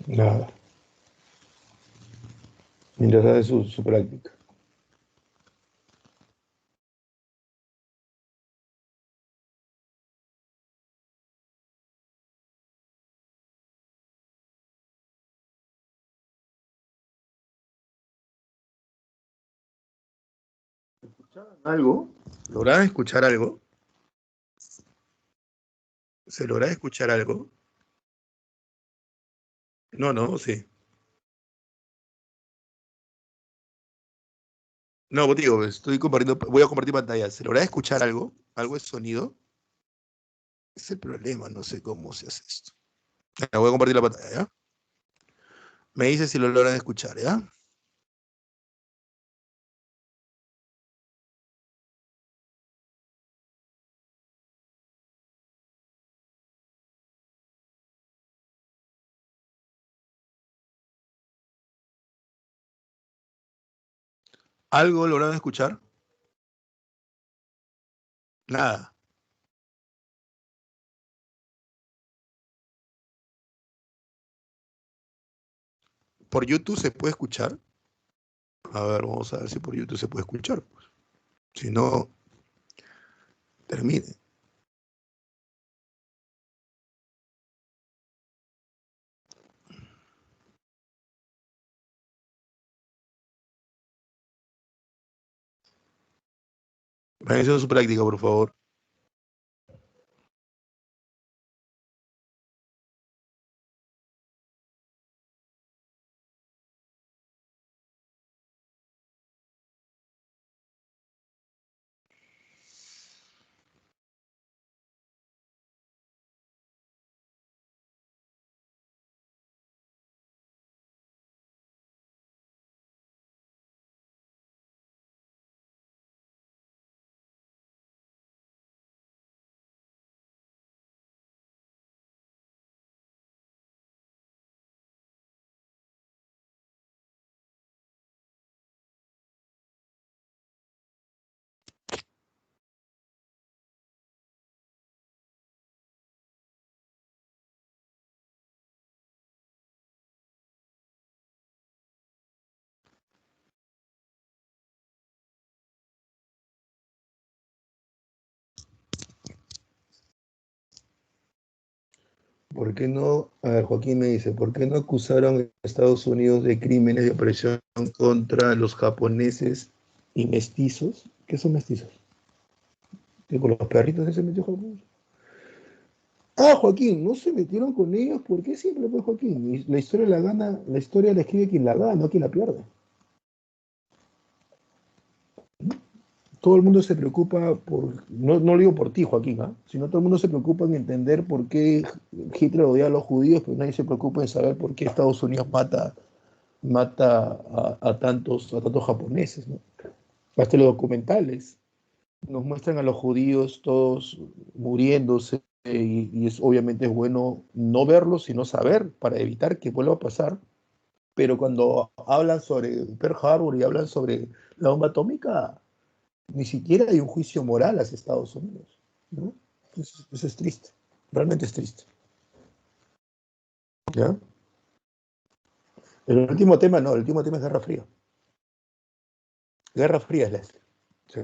Nada. Mientras hace su práctica. ¿Algo? ¿Lograrán escuchar algo? ¿Se logra escuchar algo? No, no, sí. No, pues digo, estoy compartiendo, voy a compartir pantalla. ¿Se logra escuchar algo? ¿Algo de sonido? Es el problema, no sé cómo se hace esto. Ya, voy a compartir la pantalla, ¿ya? Me dice si lo logran escuchar, ¿ya? ¿Algo lograron escuchar? Nada. ¿Por YouTube se puede escuchar? A ver, vamos a ver si por YouTube se puede escuchar. Si no, termine. Vayan haciendo su práctica, por favor. ¿Por qué no? A ver, Joaquín me dice, ¿por qué no acusaron a Estados Unidos de crímenes de opresión contra los japoneses y mestizos? ¿Qué son mestizos? ¿Que con los perritos que se metió Japón? Ah, Joaquín, no se metieron con ellos, ¿por qué siempre fue Joaquín? Y la historia la gana, la historia la escribe quien la gana, no quien la pierde. Todo el mundo se preocupa por, no, no lo digo por ti, Joaquín, ¿ah? Sino todo el mundo se preocupa en entender por qué Hitler odia a los judíos, pero nadie se preocupa en saber por qué Estados Unidos mata a tantos japoneses, ¿no? Hasta los documentales nos muestran a los judíos todos muriéndose y obviamente es bueno no verlos, sino saber para evitar que vuelva a pasar. Pero cuando hablan sobre Pearl Harbor y hablan sobre la bomba atómica, ni siquiera hay un juicio moral hacia Estados Unidos, ¿no? Eso es triste, realmente es triste. ¿Ya? El último tema no, el último tema es Guerra Fría. Guerra Fría es la este. Sí.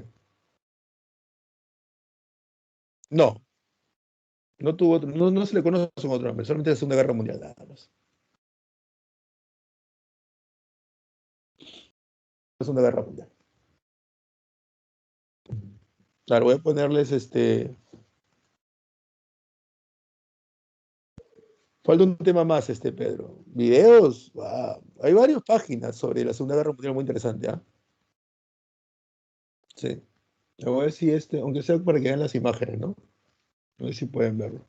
No, no tuvo no, no se le conoce un otro nombre, solamente la Segunda Guerra Mundial, nada más. La Segunda Guerra Mundial. Claro, voy a ponerles falta un tema más, Pedro. Videos, hay varias páginas sobre la Segunda Guerra Mundial muy interesante, ¿ah? Sí. A ver si aunque sea para que vean las imágenes, ¿no? A ver si pueden verlo.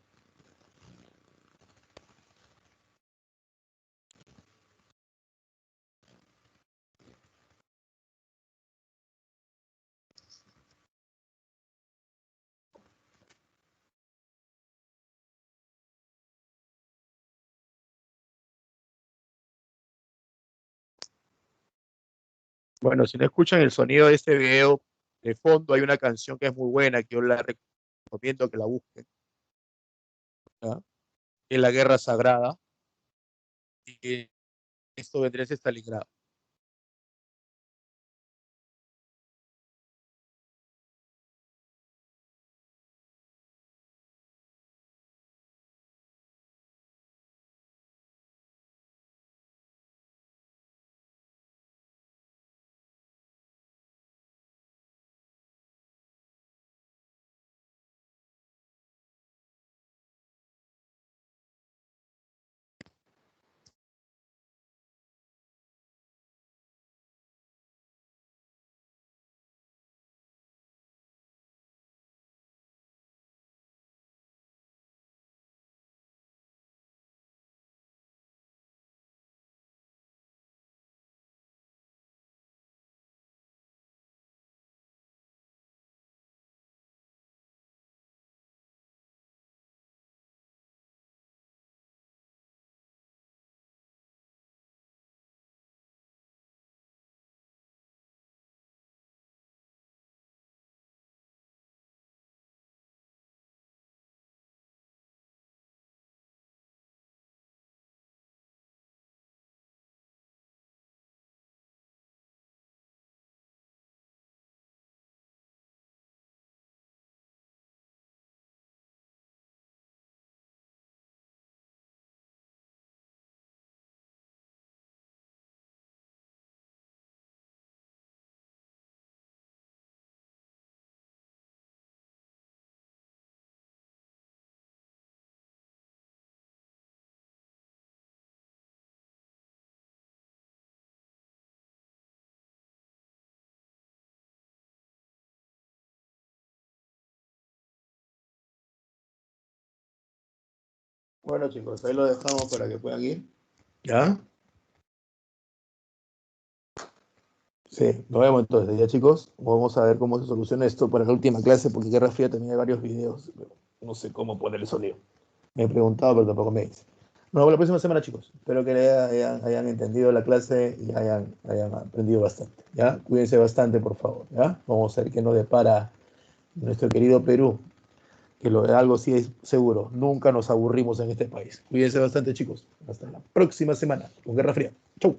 Bueno, si no escuchan el sonido de este video, de fondo hay una canción que es muy buena, que yo la recomiendo que la busquen, ¿ya? Que es La Guerra Sagrada, y que esto vendría a ser Stalingrado. Bueno, chicos, ahí lo dejamos para que puedan ir. ¿Ya? Sí, nos vemos entonces, ya chicos. Vamos a ver cómo se soluciona esto para la última clase, porque Guerra Fría también hay varios videos, pero no sé cómo poner el sonido. Me he preguntado, pero tampoco me dice. Nos vemos la próxima semana, chicos. Espero que hayan entendido la clase y hayan aprendido bastante. ¿Ya? Cuídense bastante, por favor. ¿Ya? Vamos a ver qué nos depara nuestro querido Perú, que lo de algo sí es seguro. Nunca nos aburrimos en este país. Cuídense bastante, chicos. Hasta la próxima semana con Guerra Fría. Chau.